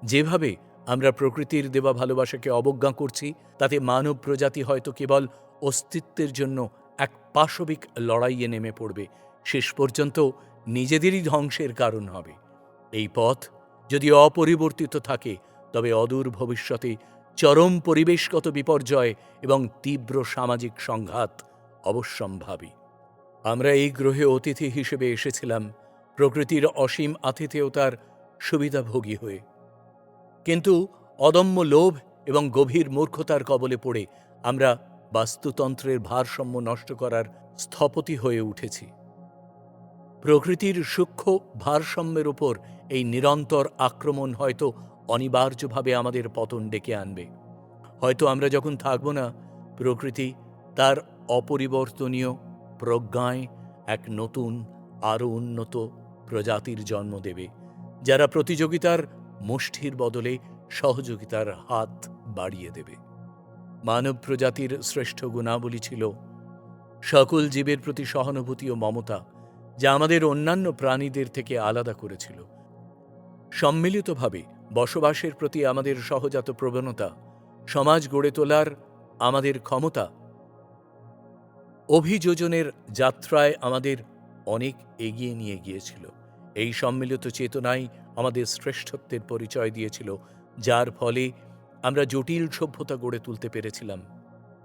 যেভাবে আমরা প্রকৃতির দেওয়া ভালোবাসাকে অবজ্ঞা করছি, তাতে মানব প্রজাতি হয়তো কেবল অস্তিত্বের জন্য এক পাশবিক লড়াইয়ে নেমে পড়বে, শেষ পর্যন্ত নিজেদেরই ধ্বংসের কারণ হবে। এই পথ যদি অপরিবর্তিত থাকে, তবে অদূর ভবিষ্যতে চরম পরিবেশগত বিপর্যয় এবং তীব্র সামাজিক সংঘাত অবশ্যম্ভাবী। আমরা এই গ্রহে অতিথি হিসেবে এসেছিলাম, প্রকৃতির অসীম আতিথেয়তার সুবিধাভোগী হয়ে, কিন্তু অদম্য লোভ এবং গভীর মূর্খতার কবলে পড়ে আমরা বাস্তুতন্ত্রের ভারসাম্য নষ্ট করার স্থপতি হয়ে উঠেছি। প্রকৃতির সূক্ষ্ম ভারসাম্যের উপর এই নিরন্তর আক্রমণ হয়তো অনিবার্যভাবে আমাদের পতন ডেকে আনবে। হয়তো আমরা যখন থাকব না, প্রকৃতি তার অপরিবর্তনীয় প্রজ্ঞায় এক নতুন, আরও উন্নত প্রজাতির জন্ম দেবে, যারা প্রতিযোগিতার মুষ্টির বদলে সহযোগিতার হাত বাড়িয়ে দেবে। মানব প্রজাতির শ্রেষ্ঠ গুণাবলী ছিল সকল জীবের প্রতি সহানুভূতি ও মমতা, যা আমাদের অন্যান্য প্রাণীদের থেকে আলাদা করেছিল। সম্মিলিতভাবে বসবাসের প্রতি আমাদের সহজাত প্রবণতা, সমাজ গড়ে তোলার আমাদের ক্ষমতা, অভিযোজনের যাত্রায় আমাদের অনেক এগিয়ে নিয়ে গিয়েছিল। এই সম্মিলিত চেতনাই আমাদের শ্রেষ্ঠত্বের পরিচয় দিয়েছিল, যার ফলে আমরা জটিল সভ্যতা গড়ে তুলতে পেরেছিলাম।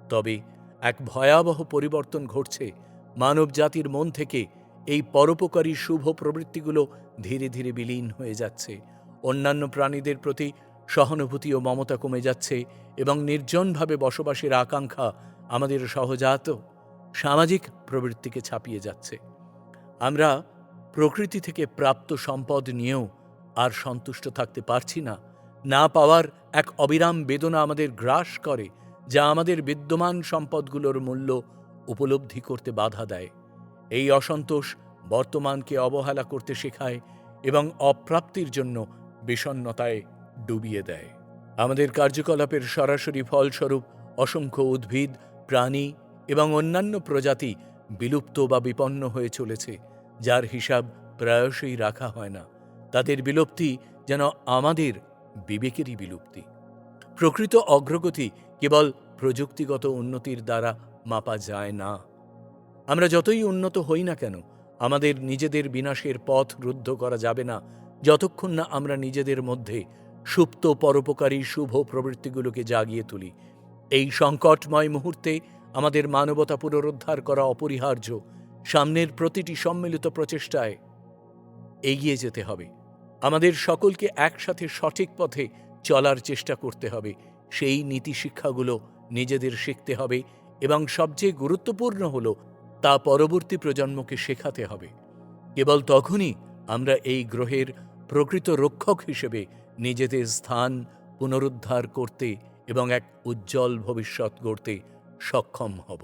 তবে এক ভয়াবহ পরিবর্তন ঘটছে। মানব জাতির মন থেকে এই পরোপকারী শুভ প্রবৃত্তিগুলো ধীরে ধীরে বিলীন হয়ে যাচ্ছে। অন্যান্য প্রাণীদের প্রতি সহানুভূতি ও মমতা কমে যাচ্ছে এবং নির্জনভাবে বসবাসের আকাঙ্ক্ষা আমাদের সহজাত সামাজিক প্রবৃত্তিকে ছাপিয়ে যাচ্ছে। আমরা প্রকৃতি থেকে প্রাপ্ত সম্পদ নিয়েও আর সন্তুষ্ট থাকতে পারছি না। না পাওয়ার এক অবিরাম বেদনা আমাদের গ্রাস করে, যা আমাদের বিদ্যমান সম্পদগুলোর মূল্য উপলব্ধি করতে বাধা দেয়। এই অসন্তোষ বর্তমানকে অবহেলা করতে শেখায় এবং অপ্রাপ্তির জন্য বিষণ্ণতায় ডুবিয়ে দেয়। আমাদের কার্যকলাপের সরাসরি ফলস্বরূপ অসংখ্য উদ্ভিদ, প্রাণী এবং অন্যান্য প্রজাতি বিলুপ্ত বা বিপন্ন হয়ে চলেছে, যার হিসাব প্রায়শই রাখা হয় না। তাদের বিলুপ্তি যেন আমাদের বিবেকেরই বিলুপ্তি। প্রকৃত অগ্রগতি কেবল প্রযুক্তিগত উন্নতির দ্বারা মাপা যায় না। আমরা যতই উন্নত হই না কেন, আমাদের নিজেদের বিনাশের পথ রুদ্ধ করা যাবে না, যতক্ষণ না আমরা নিজেদের মধ্যে সুপ্ত পরোপকারী শুভ প্রবৃত্তিগুলোকে জাগিয়ে তুলি। এই সংকটময় মুহূর্তে আমাদের মানবতা পুনরুদ্ধার করা অপরিহার্য। সামনের প্রতিটি সম্মিলিত প্রচেষ্টায় এগিয়ে যেতে হবে। আমাদের সকলকে একসাথে সঠিক পথে চলার চেষ্টা করতে হবে। সেই নীতি শিক্ষাগুলো নিজেদের শিখতে হবে এবং সবচেয়ে গুরুত্বপূর্ণ হলো তা পরবর্তী প্রজন্মকে শেখাতে হবে। কেবল তখনই আমরা এই গ্রহের প্রকৃত রক্ষক হিসেবে নিজেদের স্থান পুনরুদ্ধার করতে এবং এক উজ্জ্বল ভবিষ্যৎ গড়তে সক্ষম হব।